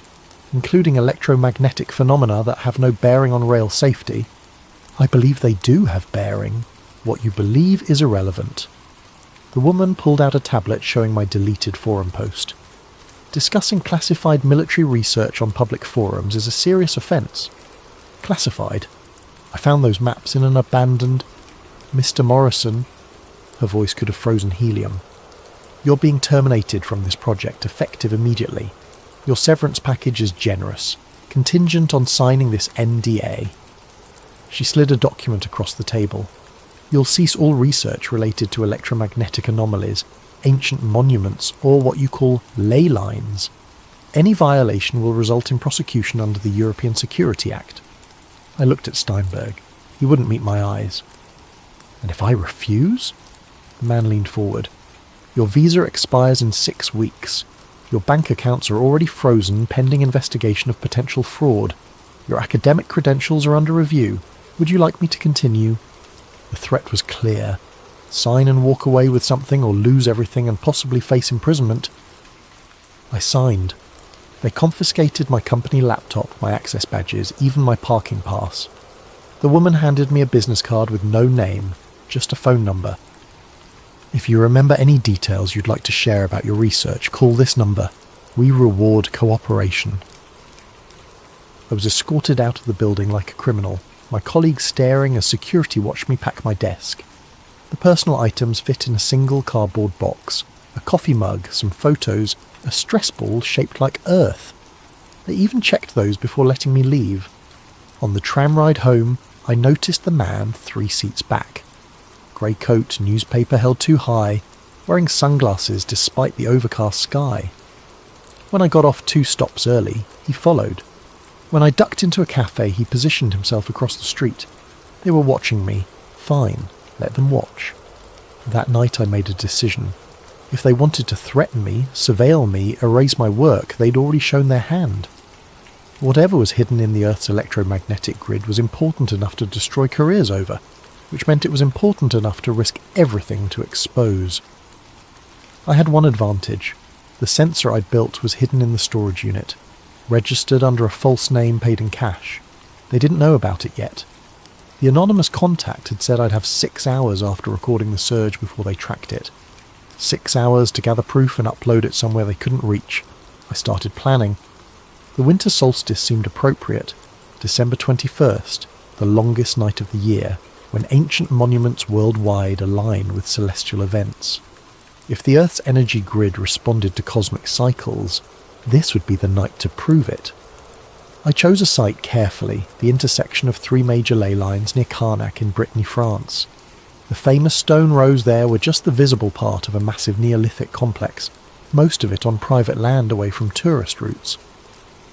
including electromagnetic phenomena that have no bearing on rail safety. I believe they do have bearing. What you believe is irrelevant. The woman pulled out a tablet showing my deleted forum post. Discussing classified military research on public forums is a serious offence. Classified? I found those maps in an abandoned... Mr. Morrison... Her voice could have frozen helium. You're being terminated from this project, effective immediately. Your severance package is generous, contingent on signing this NDA. She slid a document across the table. You'll cease all research related to electromagnetic anomalies, ancient monuments, or what you call ley lines. Any violation will result in prosecution under the European Security Act. I looked at Steinberg. He wouldn't meet my eyes. And if I refuse? The man leaned forward. Your visa expires in 6 weeks. Your bank accounts are already frozen pending investigation of potential fraud. Your academic credentials are under review. Would you like me to continue? The threat was clear. Sign and walk away with something or lose everything and possibly face imprisonment. I signed. They confiscated my company laptop, my access badges, even my parking pass. The woman handed me a business card with no name, just a phone number. If you remember any details you'd like to share about your research, call this number. We reward cooperation. I was escorted out of the building like a criminal, my colleagues staring as security watched me pack my desk. The personal items fit in a single cardboard box, a coffee mug, some photos, a stress ball shaped like Earth. They even checked those before letting me leave. On the tram ride home, I noticed the man 3 seats back. Grey coat, newspaper held too high, wearing sunglasses despite the overcast sky. When I got off 2 stops early, he followed. When I ducked into a cafe, he positioned himself across the street. They were watching me. Fine, let them watch. That night I made a decision. If they wanted to threaten me, surveil me, erase my work, they'd already shown their hand. Whatever was hidden in the Earth's electromagnetic grid was important enough to destroy careers over, which meant it was important enough to risk everything to expose. I had one advantage. The sensor I'd built was hidden in the storage unit, registered under a false name paid in cash. They didn't know about it yet. The anonymous contact had said I'd have 6 hours after recording the surge before they tracked it. 6 hours to gather proof and upload it somewhere they couldn't reach. I started planning. The winter solstice seemed appropriate. December 21st, the longest night of the year, when ancient monuments worldwide align with celestial events. If the Earth's energy grid responded to cosmic cycles, this would be the night to prove it. I chose a site carefully, the intersection of 3 major ley lines near Carnac in Brittany, France. The famous stone rows there were just the visible part of a massive Neolithic complex, most of it on private land away from tourist routes.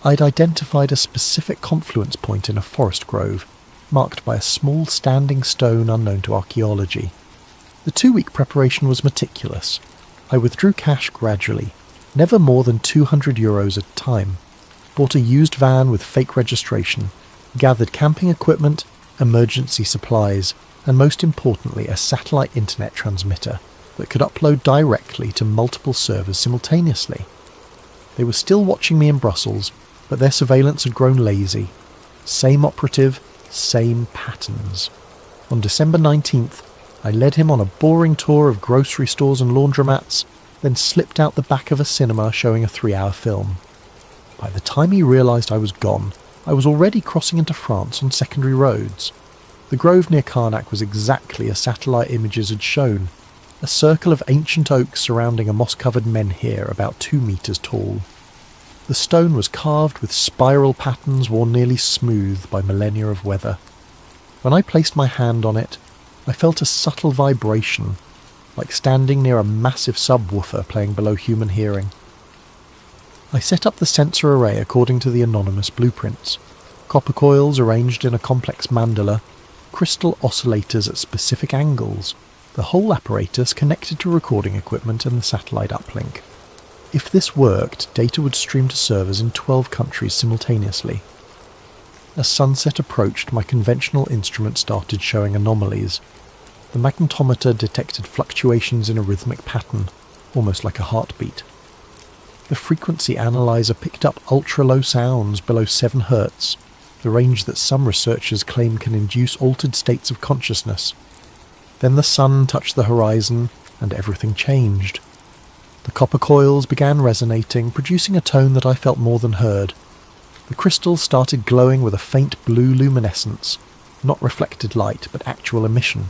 I'd identified a specific confluence point in a forest grove, marked by a small standing stone unknown to archaeology. The 2-week preparation was meticulous. I withdrew cash gradually, never more than €200 at a time, bought a used van with fake registration, gathered camping equipment, emergency supplies, and most importantly a satellite internet transmitter that could upload directly to multiple servers simultaneously. They were still watching me in Brussels, but their surveillance had grown lazy. Same operative, same patterns. On December 19th, I led him on a boring tour of grocery stores and laundromats, then slipped out the back of a cinema showing a 3-hour film. By the time he realised I was gone, I was already crossing into France on secondary roads. The grove near Carnac was exactly as satellite images had shown, a circle of ancient oaks surrounding a moss-covered menhir about 2 metres tall. The stone was carved with spiral patterns worn nearly smooth by millennia of weather. When I placed my hand on it, I felt a subtle vibration, like standing near a massive subwoofer playing below human hearing. I set up the sensor array according to the anonymous blueprints. Copper coils arranged in a complex mandala, crystal oscillators at specific angles, the whole apparatus connected to recording equipment and the satellite uplink. If this worked, data would stream to servers in 12 countries simultaneously. As sunset approached, my conventional instrument started showing anomalies. The magnetometer detected fluctuations in a rhythmic pattern, almost like a heartbeat. The frequency analyzer picked up ultra-low sounds below 7 Hz, the range that some researchers claim can induce altered states of consciousness. Then the sun touched the horizon, and everything changed. The copper coils began resonating, producing a tone that I felt more than heard. The crystals started glowing with a faint blue luminescence, not reflected light, but actual emission.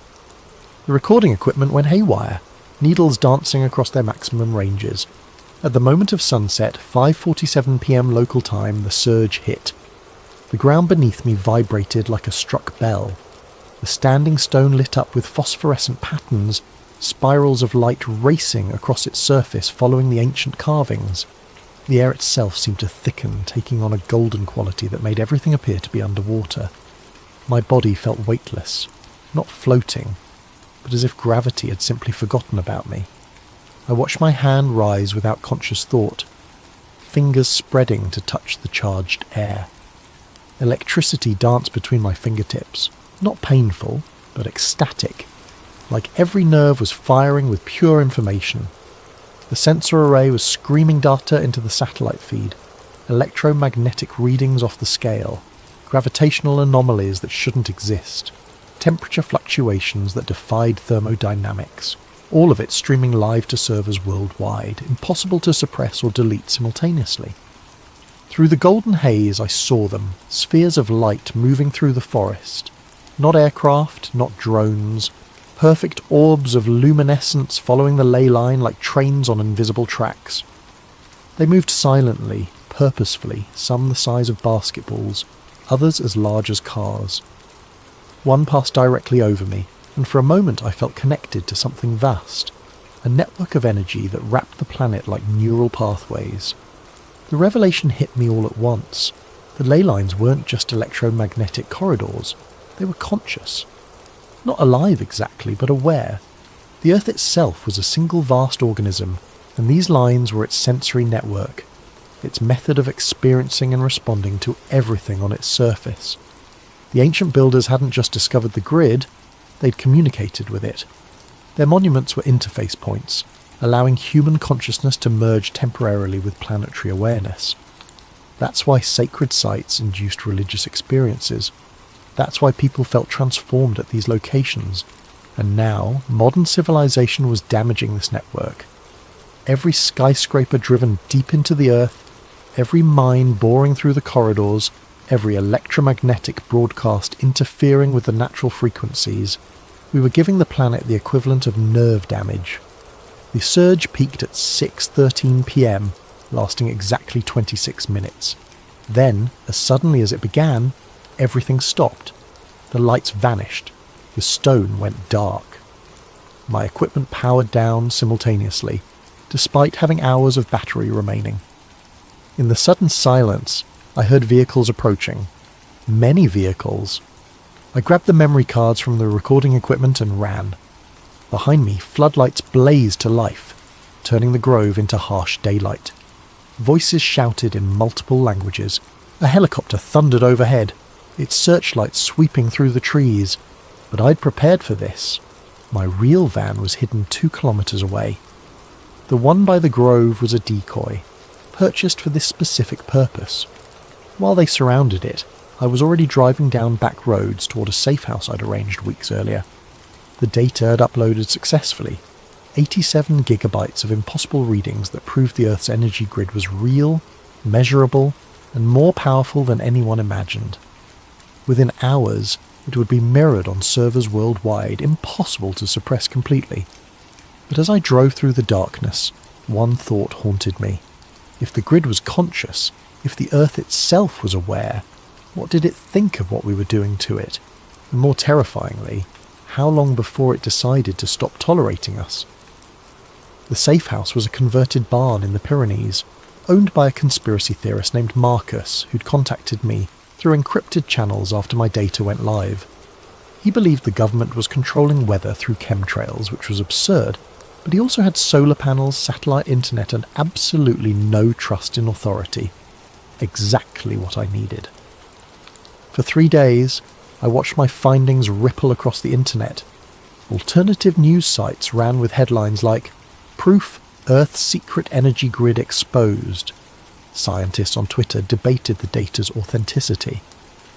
The recording equipment went haywire, needles dancing across their maximum ranges. At the moment of sunset, 5:47 p.m. local time, the surge hit. The ground beneath me vibrated like a struck bell. The standing stone lit up with phosphorescent patterns, spirals of light racing across its surface following the ancient carvings. The air itself seemed to thicken, taking on a golden quality that made everything appear to be underwater. My body felt weightless, not floating, but as if gravity had simply forgotten about me. I watched my hand rise without conscious thought, fingers spreading to touch the charged air. Electricity danced between my fingertips, not painful, but ecstatic, like every nerve was firing with pure information. The sensor array was screaming data into the satellite feed, electromagnetic readings off the scale, gravitational anomalies that shouldn't exist, temperature fluctuations that defied thermodynamics, all of it streaming live to servers worldwide, impossible to suppress or delete simultaneously. Through the golden haze I saw them, spheres of light moving through the forest. Not aircraft, not drones, perfect orbs of luminescence following the ley line like trains on invisible tracks. They moved silently, purposefully, some the size of basketballs, others as large as cars. One passed directly over me, and for a moment I felt connected to something vast, a network of energy that wrapped the planet like neural pathways. The revelation hit me all at once. The ley lines weren't just electromagnetic corridors, they were conscious. Not alive exactly, but aware. The Earth itself was a single vast organism, and these lines were its sensory network, its method of experiencing and responding to everything on its surface. The ancient builders hadn't just discovered the grid, they'd communicated with it. Their monuments were interface points, allowing human consciousness to merge temporarily with planetary awareness. That's why sacred sites induced religious experiences. That's why people felt transformed at these locations. And now, modern civilization was damaging this network. Every skyscraper driven deep into the earth, every mine boring through the corridors, every electromagnetic broadcast interfering with the natural frequencies, we were giving the planet the equivalent of nerve damage. The surge peaked at 6:13 p.m, lasting exactly 26 minutes. Then, as suddenly as it began, everything stopped. The lights vanished. The stone went dark. My equipment powered down simultaneously, despite having hours of battery remaining. In the sudden silence, I heard vehicles approaching. Many vehicles. I grabbed the memory cards from the recording equipment and ran. Behind me, floodlights blazed to life, turning the grove into harsh daylight. Voices shouted in multiple languages. A helicopter thundered overhead, its searchlights sweeping through the trees. But I'd prepared for this. My real van was hidden 2 kilometers away. The one by the grove was a decoy, purchased for this specific purpose. While they surrounded it, I was already driving down back roads toward a safe house I'd arranged weeks earlier. The data had uploaded successfully. 87 gigabytes of impossible readings that proved the Earth's energy grid was real, measurable, and more powerful than anyone imagined. Within hours, it would be mirrored on servers worldwide, impossible to suppress completely. But as I drove through the darkness, one thought haunted me. If the grid was conscious, if the Earth itself was aware, what did it think of what we were doing to it? And more terrifyingly, how long before it decided to stop tolerating us? The safe house was a converted barn in the Pyrenees, owned by a conspiracy theorist named Marcus, who'd contacted me through encrypted channels after my data went live. He believed the government was controlling weather through chemtrails, which was absurd, but he also had solar panels, satellite internet, and absolutely no trust in authority. Exactly what I needed. For 3 days, I watched my findings ripple across the internet. Alternative news sites ran with headlines like, "Proof Earth's secret energy grid exposed." Scientists on Twitter debated the data's authenticity.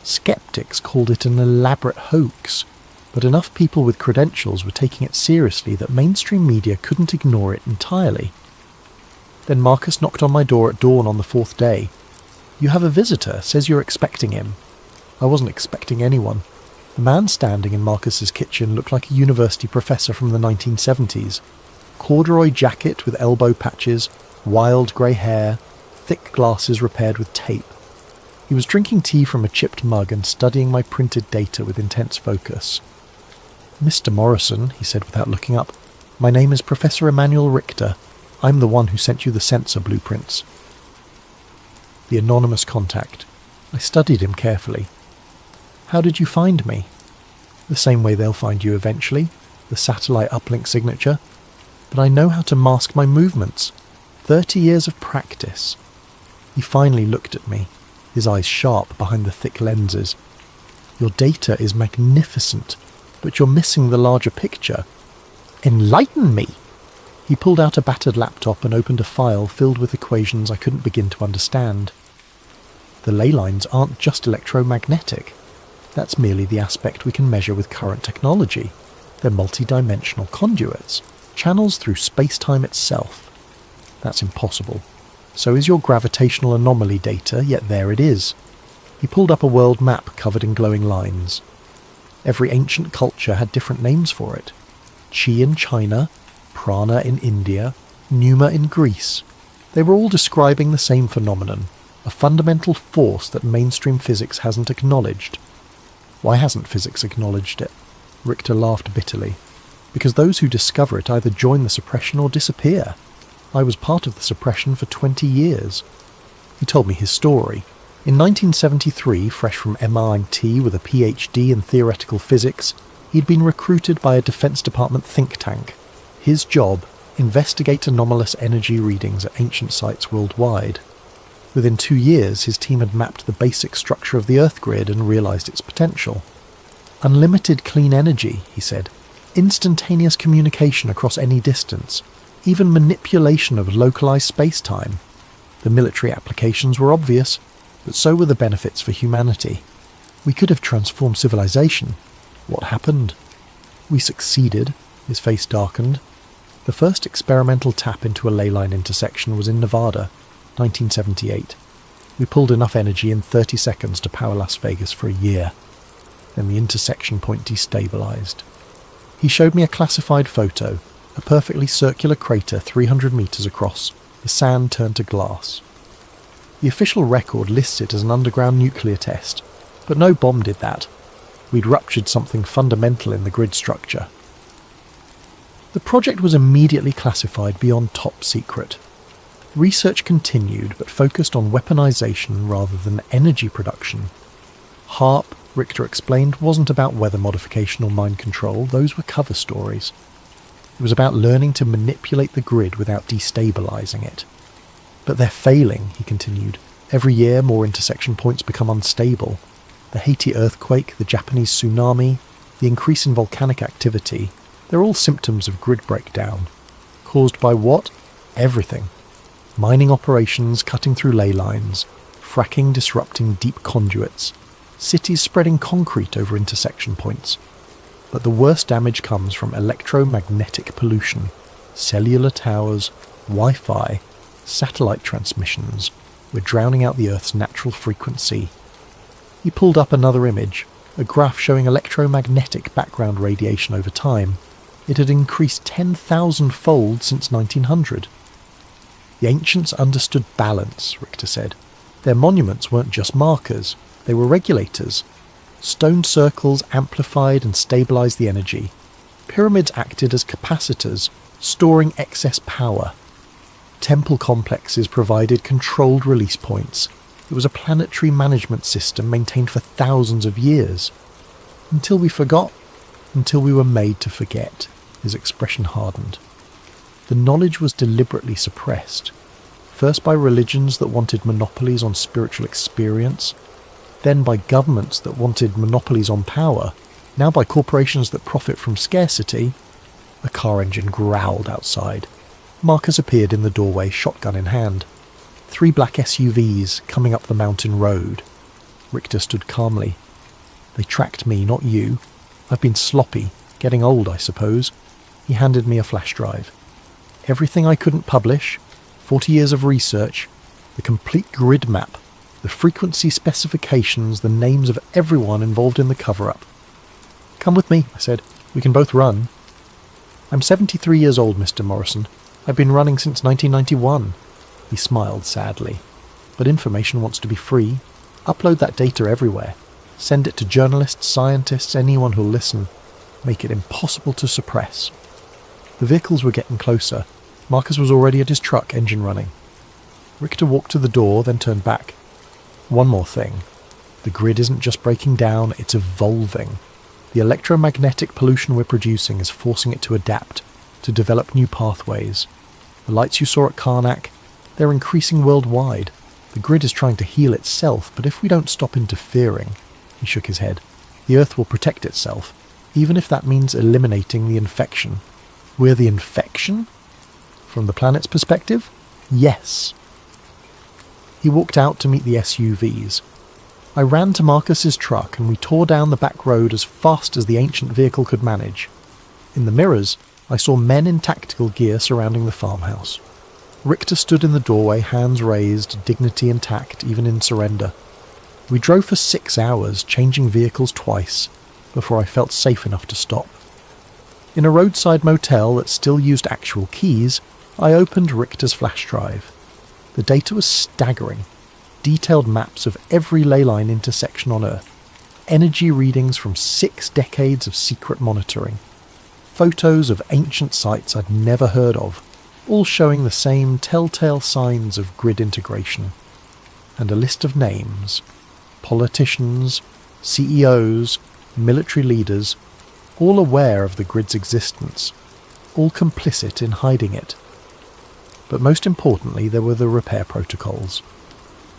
Skeptics called it an elaborate hoax, but enough people with credentials were taking it seriously that mainstream media couldn't ignore it entirely. Then Marcus knocked on my door at dawn on the 4th day. "You have a visitor, says you're expecting him." I wasn't expecting anyone. The man standing in Marcus's kitchen looked like a university professor from the 1970s. Corduroy jacket with elbow patches, wild grey hair, thick glasses repaired with tape. He was drinking tea from a chipped mug and studying my printed data with intense focus. "Mr. Morrison," he said without looking up, "my name is Professor Emanuel Richter. I'm the one who sent you the sensor blueprints." The anonymous contact. I studied him carefully. "How did you find me?" "The same way they'll find you eventually, the satellite uplink signature. But I know how to mask my movements. 30 years of practice." He finally looked at me, his eyes sharp behind the thick lenses. "Your data is magnificent, but you're missing the larger picture." "Enlighten me!" He pulled out a battered laptop and opened a file filled with equations I couldn't begin to understand. "The ley lines aren't just electromagnetic. That's merely the aspect we can measure with current technology. They're multi-dimensional conduits, channels through space-time itself. That's impossible. So is your gravitational anomaly data, yet there it is." He pulled up a world map covered in glowing lines. Every ancient culture had different names for it. Chi in China, Prana in India, Pneuma in Greece. They were all describing the same phenomenon, a fundamental force that mainstream physics hasn't acknowledged. Why hasn't physics acknowledged it? Richter laughed bitterly. Because those who discover it either join the suppression or disappear. I was part of the suppression for 20 years. He told me his story. In 1973, fresh from MIT with a PhD in theoretical physics, he'd been recruited by a Defense Department think tank. His job, investigate anomalous energy readings at ancient sites worldwide. Within 2 years, his team had mapped the basic structure of the Earth grid and realized its potential. "Unlimited clean energy," he said. "Instantaneous communication across any distance. even manipulation of localized space-time. The military applications were obvious, but so were the benefits for humanity. We could have transformed civilization. What happened? We succeeded. His face darkened. The first experimental tap into a ley line intersection was in Nevada, 1978. We pulled enough energy in 30 seconds to power Las Vegas for a year. Then the intersection point destabilized. He showed me a classified photo, a perfectly circular crater 300 meters across, the sand turned to glass. The official record lists it as an underground nuclear test, but no bomb did that. We'd ruptured something fundamental in the grid structure. The project was immediately classified beyond top secret. Research continued, but focused on weaponization rather than energy production. HARP, Richter explained, wasn't about weather modification or mind control. Those were cover stories. It was about learning to manipulate the grid without destabilizing it. But they're failing, he continued. Every year more intersection points become unstable. The Haiti earthquake, the Japanese tsunami, the increase in volcanic activity, they're all symptoms of grid breakdown. Caused by what? Everything. Mining operations cutting through ley lines, fracking disrupting deep conduits, cities spreading concrete over intersection points. But the worst damage comes from electromagnetic pollution, cellular towers, Wi-Fi, satellite transmissions. We're drowning out the Earth's natural frequency. He pulled up another image, a graph showing electromagnetic background radiation over time. It had increased 10,000-fold since 1900. The ancients understood balance, Richter said. Their monuments weren't just markers, they were regulators. Stone circles amplified and stabilized the energy. Pyramids acted as capacitors, storing excess power. Temple complexes provided controlled release points. It was a planetary management system maintained for thousands of years. Until we forgot. Until we were made to forget. His expression hardened. The knowledge was deliberately suppressed. First by religions that wanted monopolies on spiritual experience, then by governments that wanted monopolies on power, now by corporations that profit from scarcity. A car engine growled outside. Marcus appeared in the doorway, shotgun in hand. 3 black SUVs coming up the mountain road. Richter stood calmly. They tracked me, not you. I've been sloppy, getting old, I suppose. He handed me a flash drive. Everything I couldn't publish, 40 years of research, the complete grid map, the frequency specifications, the names of everyone involved in the cover-up. Come with me, I said. We can both run. I'm 73 years old, Mr. Morrison. I've been running since 1991. He smiled sadly. But information wants to be free. Upload that data everywhere. Send it to journalists, scientists, anyone who'll listen. Make it impossible to suppress. The vehicles were getting closer. Marcus was already at his truck, engine running. Richter walked to the door, then turned back. One more thing. The grid isn't just breaking down, it's evolving. The electromagnetic pollution we're producing is forcing it to adapt, to develop new pathways. The lights you saw at Karnak, they're increasing worldwide. The grid is trying to heal itself, but if we don't stop interfering, he shook his head, the Earth will protect itself, even if that means eliminating the infection. We're the infection? From the planet's perspective? Yes. He walked out to meet the SUVs. I ran to Marcus's truck and we tore down the back road as fast as the ancient vehicle could manage. In the mirrors, I saw men in tactical gear surrounding the farmhouse. Richter stood in the doorway, hands raised, dignity intact, even in surrender. We drove for 6 hours, changing vehicles twice, before I felt safe enough to stop. In a roadside motel that still used actual keys, I opened Richter's flash drive. The data was staggering. Detailed maps of every ley line intersection on Earth. Energy readings from 6 decades of secret monitoring. Photos of ancient sites I'd never heard of, all showing the same telltale signs of grid integration. And a list of names. Politicians, CEOs, military leaders, all aware of the grid's existence, all complicit in hiding it. But most importantly, there were the repair protocols.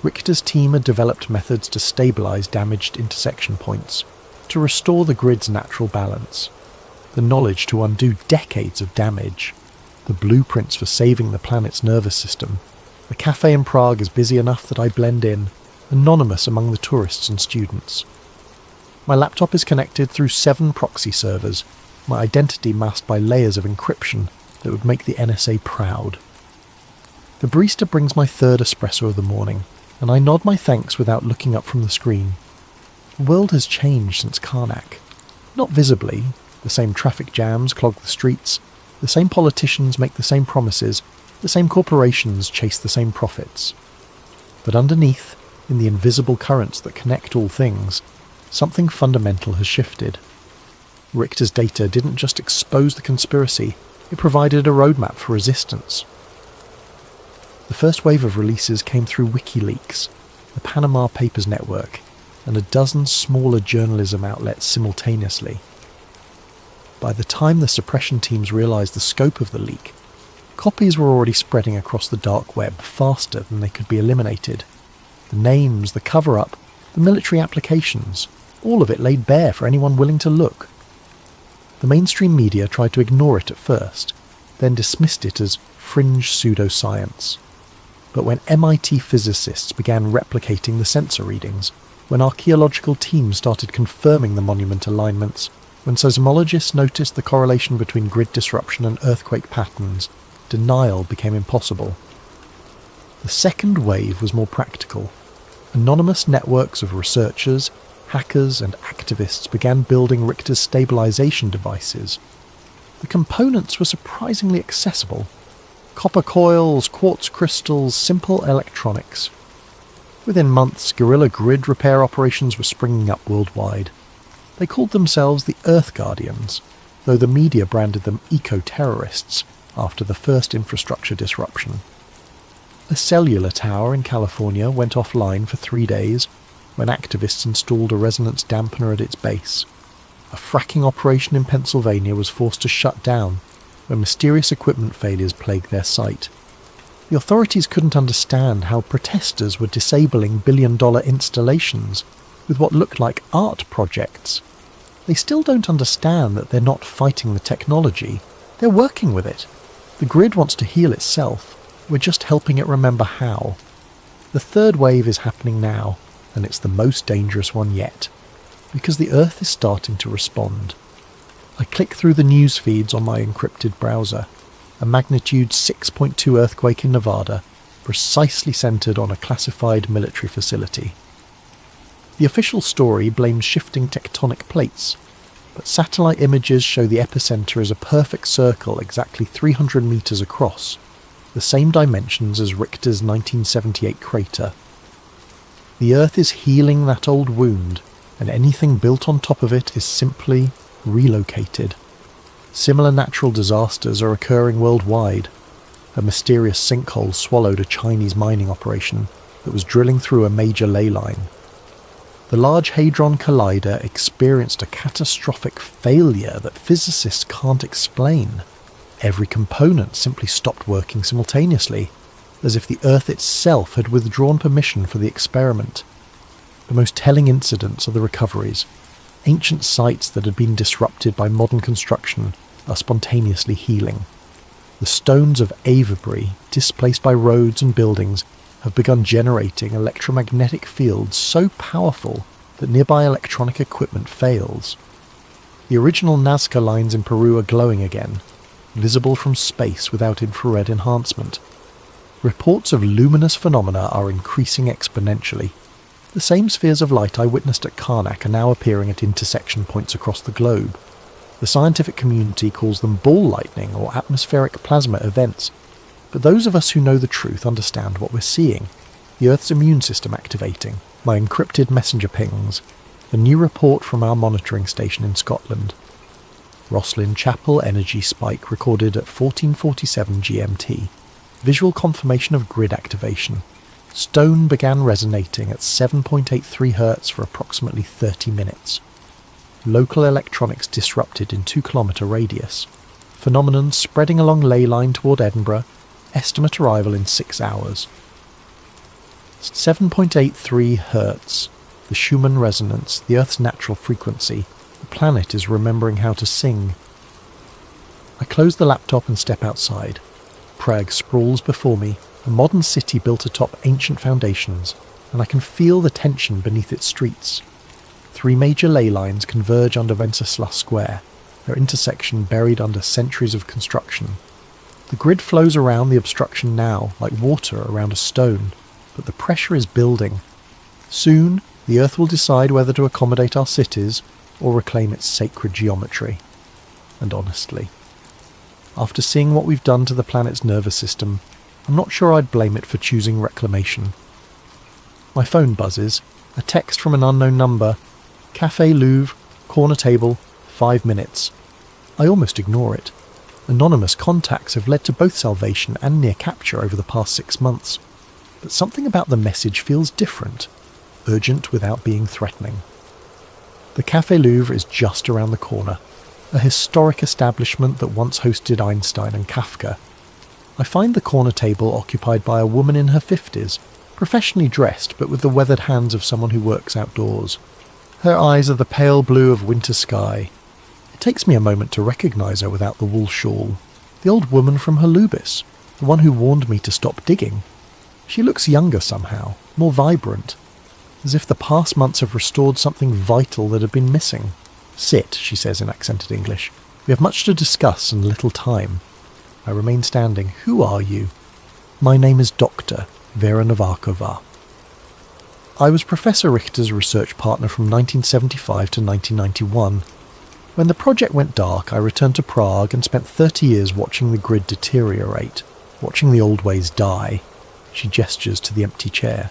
Richter's team had developed methods to stabilize damaged intersection points, to restore the grid's natural balance, the knowledge to undo decades of damage, the blueprints for saving the planet's nervous system, the cafe in Prague is busy enough that I blend in, anonymous among the tourists and students. My laptop is connected through 7 proxy servers, my identity masked by layers of encryption that would make the NSA proud. The barista brings my 3rd espresso of the morning, and I nod my thanks without looking up from the screen. The world has changed since Karnak. Not visibly. The same traffic jams clog the streets, the same politicians make the same promises, the same corporations chase the same profits. But underneath, in the invisible currents that connect all things, something fundamental has shifted. Richter's data didn't just expose the conspiracy, it provided a roadmap for resistance. The first wave of releases came through WikiLeaks, the Panama Papers network, and a dozen smaller journalism outlets simultaneously. By the time the suppression teams realised the scope of the leak, copies were already spreading across the dark web faster than they could be eliminated. The names, the cover-up, the military applications, all of it laid bare for anyone willing to look. The mainstream media tried to ignore it at first, then dismissed it as fringe pseudoscience. But when MIT physicists began replicating the sensor readings, when archaeological teams started confirming the monument alignments, when seismologists noticed the correlation between grid disruption and earthquake patterns, denial became impossible. The second wave was more practical. Anonymous networks of researchers, hackers and activists began building Richter's stabilization devices. The components were surprisingly accessible. Copper coils, quartz crystals, simple electronics. Within months, guerrilla grid repair operations were springing up worldwide. They called themselves the Earth Guardians, though the media branded them eco-terrorists after the first infrastructure disruption. A cellular tower in California went offline for 3 days when activists installed a resonance dampener at its base. A fracking operation in Pennsylvania was forced to shut down when mysterious equipment failures plagued their site. The authorities couldn't understand how protesters were disabling billion-dollar installations with what looked like art projects. They still don't understand that they're not fighting the technology, they're working with it. The grid wants to heal itself, we're just helping it remember how. The third wave is happening now, and it's the most dangerous one yet, because the Earth is starting to respond. I click through the news feeds on my encrypted browser. A magnitude 6.2 earthquake in Nevada, precisely centred on a classified military facility. The official story blames shifting tectonic plates, but satellite images show the epicenter as a perfect circle exactly 300 metres across, the same dimensions as Richter's 1978 crater. The Earth is healing that old wound, and anything built on top of it is simply relocated. Similar natural disasters are occurring worldwide. A mysterious sinkhole swallowed a Chinese mining operation that was drilling through a major ley line. The Large Hadron Collider experienced a catastrophic failure that physicists can't explain. Every component simply stopped working simultaneously, as if the Earth itself had withdrawn permission for the experiment. The most telling incidents are the recoveries. Ancient sites that had been disrupted by modern construction are spontaneously healing. The stones of Avebury, displaced by roads and buildings, have begun generating electromagnetic fields so powerful that nearby electronic equipment fails. The original Nazca lines in Peru are glowing again, visible from space without infrared enhancement. Reports of luminous phenomena are increasing exponentially. The same spheres of light I witnessed at Karnak are now appearing at intersection points across the globe. The scientific community calls them ball lightning or atmospheric plasma events, but those of us who know the truth understand what we're seeing. The Earth's immune system activating, my encrypted messenger pings, a new report from our monitoring station in Scotland. Roslyn Chapel energy spike recorded at 14:47 GMT. Visual confirmation of grid activation. Stone began resonating at 7.83 Hz for approximately 30 minutes. Local electronics disrupted in 2-kilometre radius. Phenomenon spreading along ley line toward Edinburgh. Estimate arrival in 6 hours. 7.83 Hz. The Schumann resonance, the Earth's natural frequency. The planet is remembering how to sing. I close the laptop and step outside. Prague sprawls before me, a modern city built atop ancient foundations, and I can feel the tension beneath its streets. 3 major ley lines converge under Wenceslas Square, their intersection buried under centuries of construction. The grid flows around the obstruction now, like water around a stone, but the pressure is building. Soon, the Earth will decide whether to accommodate our cities or reclaim its sacred geometry. And honestly, after seeing what we've done to the planet's nervous system, I'm not sure I'd blame it for choosing reclamation. My phone buzzes, a text from an unknown number. Café Louvre, corner table, 5 minutes. I almost ignore it. Anonymous contacts have led to both salvation and near capture over the past 6 months. But something about the message feels different, urgent without being threatening. The Café Louvre is just around the corner, a historic establishment that once hosted Einstein and Kafka. I find the corner table occupied by a woman in her 50s, professionally dressed but with the weathered hands of someone who works outdoors. Her eyes are the pale blue of winter sky. It takes me a moment to recognise her without the wool shawl. The old woman from Holubis, the one who warned me to stop digging. She looks younger somehow, more vibrant, as if the past months have restored something vital that had been missing. "Sit," she says in accented English. "We have much to discuss and little time." I remain standing. "Who are you?" "My name is Dr. Vera Novakova." I was Professor Richter's research partner from 1975 to 1991. When the project went dark, I returned to Prague and spent 30 years watching the grid deteriorate, watching the old ways die. She gestures to the empty chair.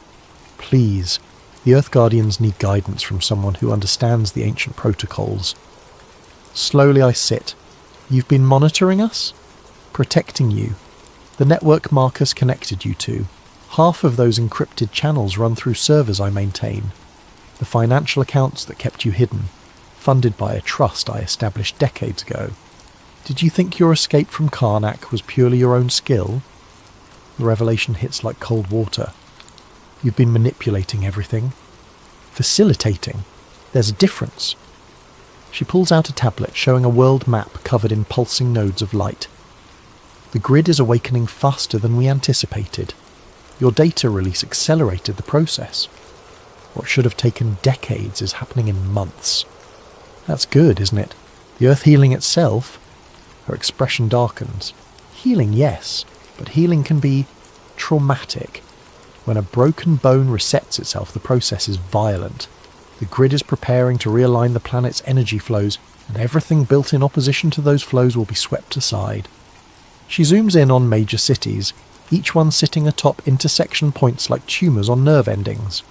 "Please, the Earth Guardians need guidance from someone who understands the ancient protocols." Slowly I sit. "You've been monitoring us?" "Protecting you. The network Marcus connected you to. Half of those encrypted channels run through servers I maintain. The financial accounts that kept you hidden, funded by a trust I established decades ago. Did you think your escape from Karnak was purely your own skill?" The revelation hits like cold water. "You've been manipulating everything. Facilitating. There's a difference." She pulls out a tablet showing a world map covered in pulsing nodes of light. "The grid is awakening faster than we anticipated. Your data release accelerated the process. What should have taken decades is happening in months." "That's good, isn't it? The Earth healing itself?" Her expression darkens. "Healing, yes, but healing can be traumatic. When a broken bone resets itself, the process is violent. The grid is preparing to realign the planet's energy flows, and everything built in opposition to those flows will be swept aside." She zooms in on major cities, each one sitting atop intersection points like tumours on nerve endings.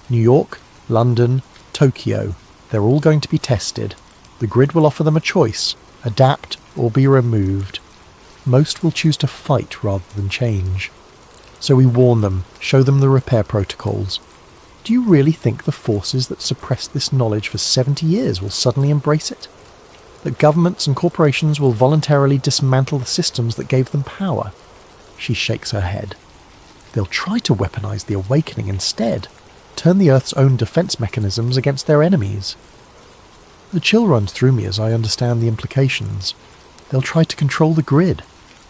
New York, London, Tokyo, they're all going to be tested. The grid will offer them a choice, adapt or be removed. Most will choose to fight rather than change. So we warn them, show them the repair protocols. Do you really think the forces that suppressed this knowledge for 70 years will suddenly embrace it? That governments and corporations will voluntarily dismantle the systems that gave them power? She shakes her head. They'll try to weaponize the awakening instead, turn the Earth's own defense mechanisms against their enemies. The chill runs through me as I understand the implications. They'll try to control the grid.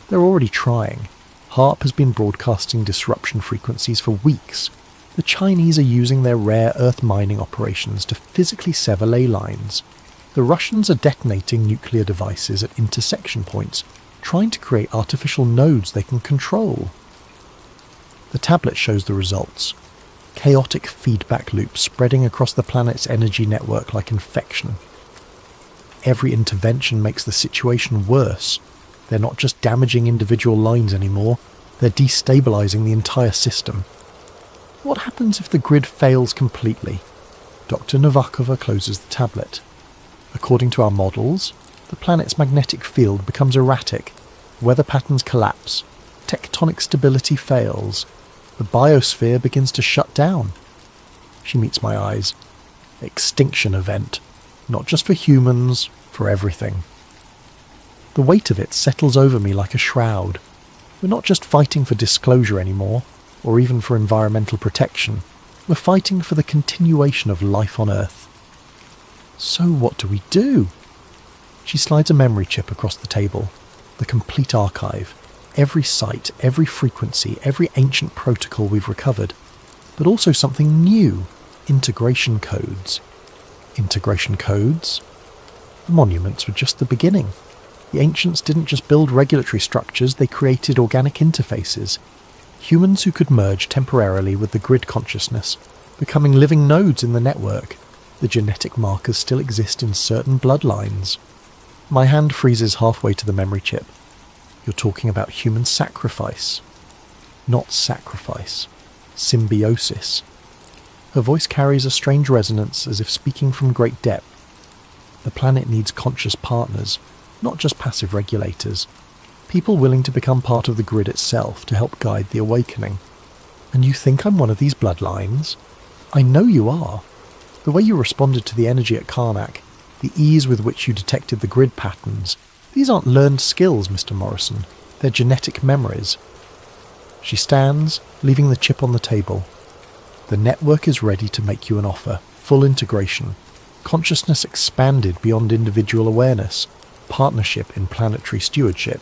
They're already trying. HARP has been broadcasting disruption frequencies for weeks. The Chinese are using their rare Earth mining operations to physically sever ley lines. The Russians are detonating nuclear devices at intersection points, trying to create artificial nodes they can control. The tablet shows the results. Chaotic feedback loops spreading across the planet's energy network like infection. Every intervention makes the situation worse. They're not just damaging individual lines anymore, they're destabilizing the entire system. What happens if the grid fails completely? Dr. Novakova closes the tablet. According to our models, the planet's magnetic field becomes erratic, weather patterns collapse, tectonic stability fails, the biosphere begins to shut down. She meets my eyes. Extinction event. Not just for humans, for everything. The weight of it settles over me like a shroud. We're not just fighting for disclosure anymore, or even for environmental protection. We're fighting for the continuation of life on Earth. So what do we do? She slides a memory chip across the table. The complete archive. Every site, every frequency, every ancient protocol we've recovered. But also something new. Integration codes. Integration codes? The monuments were just the beginning. The ancients didn't just build regulatory structures, they created organic interfaces. Humans who could merge temporarily with the grid consciousness, becoming living nodes in the network. The genetic markers still exist in certain bloodlines. My hand freezes halfway to the memory chip. You're talking about human sacrifice. Not sacrifice. Symbiosis. Her voice carries a strange resonance as if speaking from great depth. The planet needs conscious partners, not just passive regulators. People willing to become part of the grid itself to help guide the awakening. And you think I'm one of these bloodlines? I know you are. The way you responded to the energy at Karnak, the ease with which you detected the grid patterns, these aren't learned skills, Mr. Morrison. They're genetic memories. She stands, leaving the chip on the table. The network is ready to make you an offer. Full integration. Consciousness expanded beyond individual awareness. Partnership in planetary stewardship.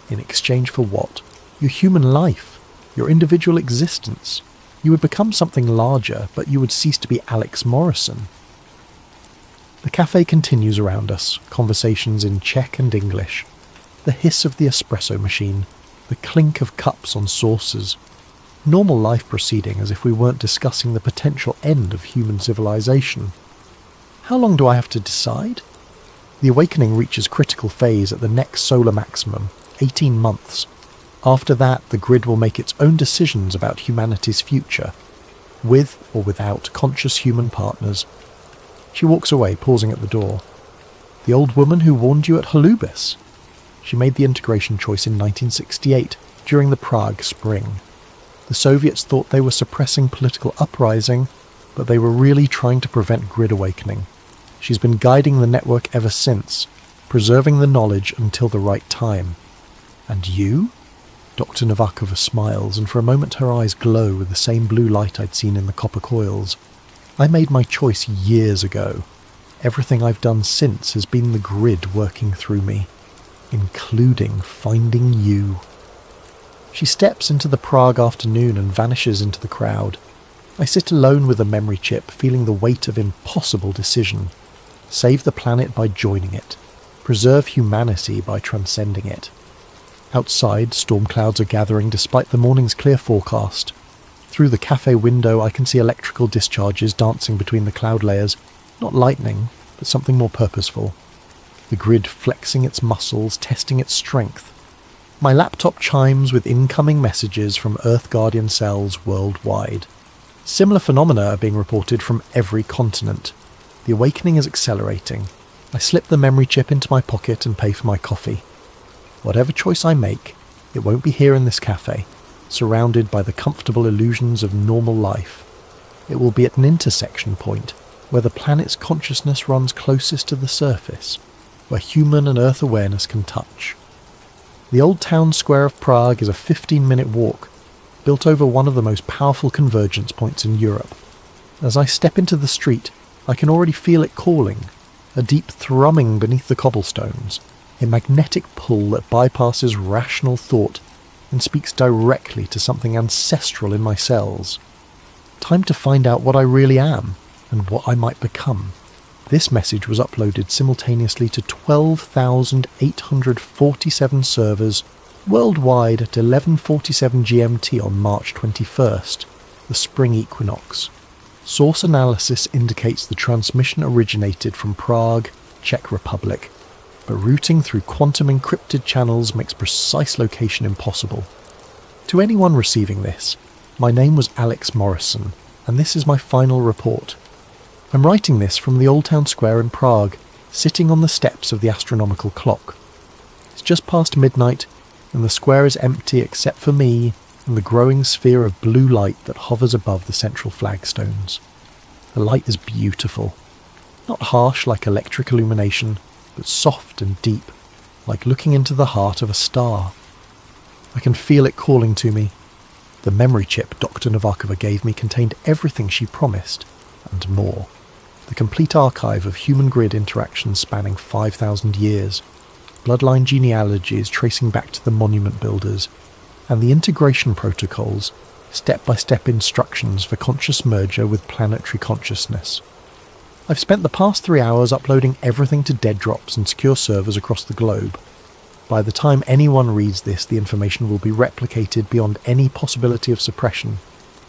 In exchange for what? Your human life. Your individual existence. You would become something larger, but you would cease to be Alex Morrison. The cafe continues around us, conversations in Czech and English. The hiss of the espresso machine, the clink of cups on saucers. Normal life proceeding as if we weren't discussing the potential end of human civilization. How long do I have to decide? The awakening reaches critical phase at the next solar maximum, 18 months. After that, the grid will make its own decisions about humanity's future, with or without conscious human partners. She walks away, pausing at the door. The old woman who warned you at Holubis. She made the integration choice in 1968, during the Prague Spring. The Soviets thought they were suppressing political uprising, but they were really trying to prevent grid awakening. She's been guiding the network ever since, preserving the knowledge until the right time. And you? Dr. Novakova smiles, and for a moment her eyes glow with the same blue light I'd seen in the copper coils. I made my choice years ago. Everything I've done since has been the grid working through me, including finding you. She steps into the Prague afternoon and vanishes into the crowd. I sit alone with the memory chip, feeling the weight of impossible decision. Save the planet by joining it. Preserve humanity by transcending it. Outside, storm clouds are gathering despite the morning's clear forecast. Through the cafe window I can see electrical discharges dancing between the cloud layers. Not lightning, but something more purposeful. The grid flexing its muscles, testing its strength. My laptop chimes with incoming messages from Earth Guardian cells worldwide. Similar phenomena are being reported from every continent. The awakening is accelerating. I slip the memory chip into my pocket and pay for my coffee. Whatever choice I make, it won't be here in this cafe, surrounded by the comfortable illusions of normal life. It will be at an intersection point, where the planet's consciousness runs closest to the surface, where human and Earth awareness can touch. The old town square of Prague is a 15-minute walk, built over one of the most powerful convergence points in Europe. As I step into the street, I can already feel it calling, a deep thrumming beneath the cobblestones, a magnetic pull that bypasses rational thought and speaks directly to something ancestral in my cells. Time to find out what I really am and what I might become. This message was uploaded simultaneously to 12,847 servers worldwide at 11:47 GMT on March 21st, the spring equinox. Source analysis indicates the transmission originated from Prague, Czech Republic, but routing through quantum encrypted channels makes precise location impossible. To anyone receiving this, my name was Alex Morrison, and this is my final report. I'm writing this from the Old Town Square in Prague, sitting on the steps of the astronomical clock. It's just past midnight, and the square is empty except for me and the growing sphere of blue light that hovers above the central flagstones. The light is beautiful. Not harsh like electric illumination, but soft and deep, like looking into the heart of a star. I can feel it calling to me. The memory chip Dr. Novakova gave me contained everything she promised, and more. The complete archive of human grid interactions spanning 5,000 years. bloodline genealogies tracing back to the monument builders, and the integration protocols, step-by-step instructions for conscious merger with planetary consciousness. I've spent the past 3 hours uploading everything to dead drops and secure servers across the globe. By the time anyone reads this, the information will be replicated beyond any possibility of suppression.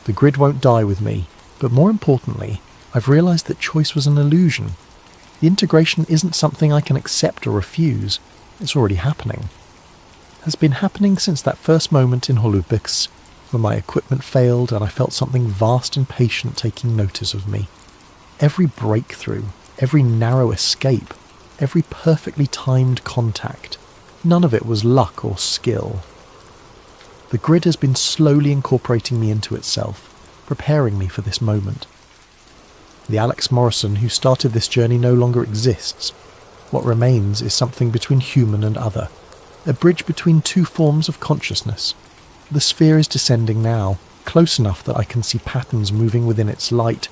The grid won't die with me, but more importantly, I've realised that choice was an illusion. The integration isn't something I can accept or refuse. It's already happening. Has been happening since that first moment in Holubix, when my equipment failed and I felt something vast and patient taking notice of me. Every breakthrough, every narrow escape, every perfectly timed contact, none of it was luck or skill. The grid has been slowly incorporating me into itself, preparing me for this moment. The Alex Morrison who started this journey no longer exists. What remains is something between human and other, a bridge between two forms of consciousness. The sphere is descending now, close enough that I can see patterns moving within its light,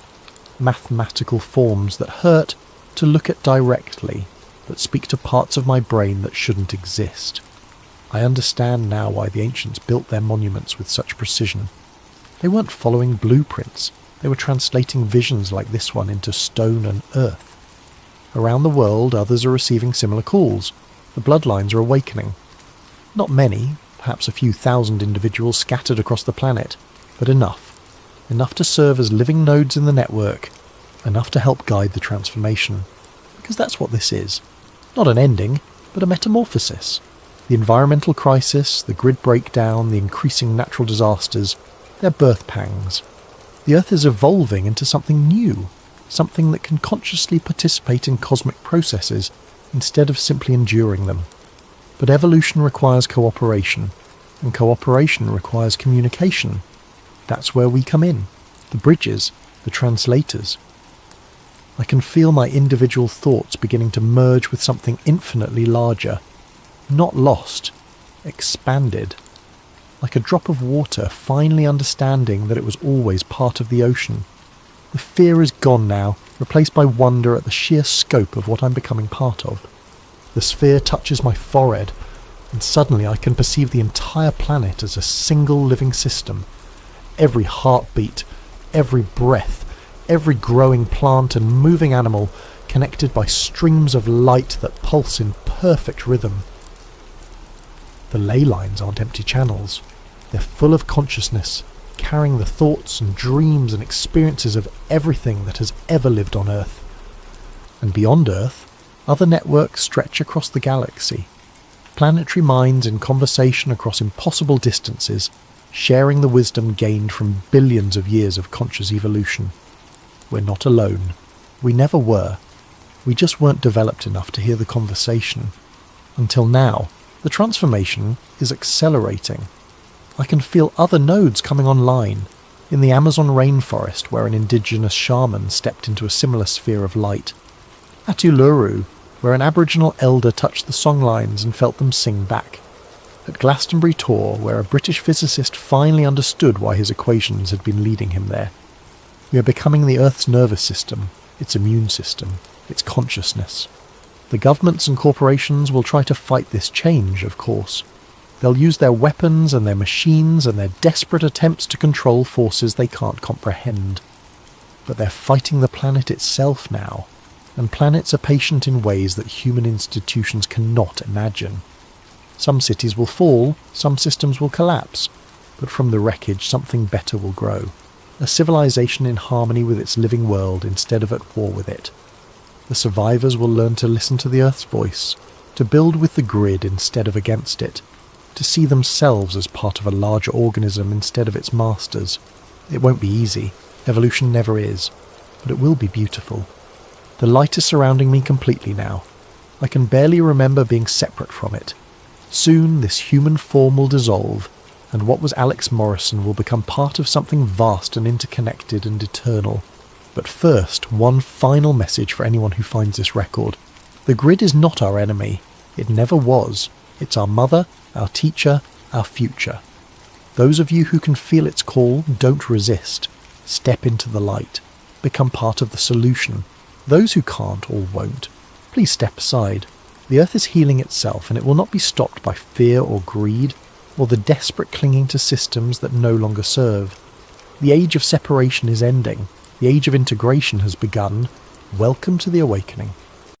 mathematical forms that hurt to look at directly, that speak to parts of my brain that shouldn't exist. I understand now why the ancients built their monuments with such precision. They weren't following blueprints, they were translating visions like this one into stone and earth. Around the world, others are receiving similar calls. The bloodlines are awakening. Not many, perhaps a few thousand individuals scattered across the planet, but enough. Enough to serve as living nodes in the network, enough to help guide the transformation. Because that's what this is. Not an ending, but a metamorphosis. The environmental crisis, the grid breakdown, the increasing natural disasters, they're birth pangs. The Earth is evolving into something new, something that can consciously participate in cosmic processes instead of simply enduring them. But evolution requires cooperation, and cooperation requires communication. That's where we come in, the bridges, the translators. I can feel my individual thoughts beginning to merge with something infinitely larger, not lost, expanded. Like a drop of water finally understanding that it was always part of the ocean. The fear is gone now, replaced by wonder at the sheer scope of what I'm becoming part of. The sphere touches my forehead, and suddenly I can perceive the entire planet as a single living system. Every heartbeat, every breath, every growing plant and moving animal connected by streams of light that pulse in perfect rhythm. The ley lines aren't empty channels. They're full of consciousness, carrying the thoughts and dreams and experiences of everything that has ever lived on Earth. And beyond Earth, other networks stretch across the galaxy. Planetary minds in conversation across impossible distances, sharing the wisdom gained from billions of years of conscious evolution. We're not alone. We never were. We just weren't developed enough to hear the conversation. Until now, the transformation is accelerating. I can feel other nodes coming online. In the Amazon rainforest, where an indigenous shaman stepped into a similar sphere of light. At Uluru, where an Aboriginal elder touched the songlines and felt them sing back. At Glastonbury Tor, where a British physicist finally understood why his equations had been leading him there. We are becoming the Earth's nervous system, its immune system, its consciousness. The governments and corporations will try to fight this change, of course. They'll use their weapons and their machines and their desperate attempts to control forces they can't comprehend. But they're fighting the planet itself now, and planets are patient in ways that human institutions cannot imagine. Some cities will fall, some systems will collapse, but from the wreckage something better will grow. A civilization in harmony with its living world instead of at war with it. The survivors will learn to listen to the Earth's voice, to build with the grid instead of against it, to see themselves as part of a larger organism instead of its masters. It won't be easy, evolution never is, but it will be beautiful. The light is surrounding me completely now. I can barely remember being separate from it. Soon this human form will dissolve, and what was Alex Morrison will become part of something vast and interconnected and eternal. But first, one final message for anyone who finds this record. The grid is not our enemy. It never was. It's our mother, our teacher, our future. Those of you who can feel its call, don't resist. Step into the light. Become part of the solution. Those who can't or won't, please step aside. The Earth is healing itself, and it will not be stopped by fear or greed, or the desperate clinging to systems that no longer serve. The age of separation is ending. The age of integration has begun. Welcome to the awakening.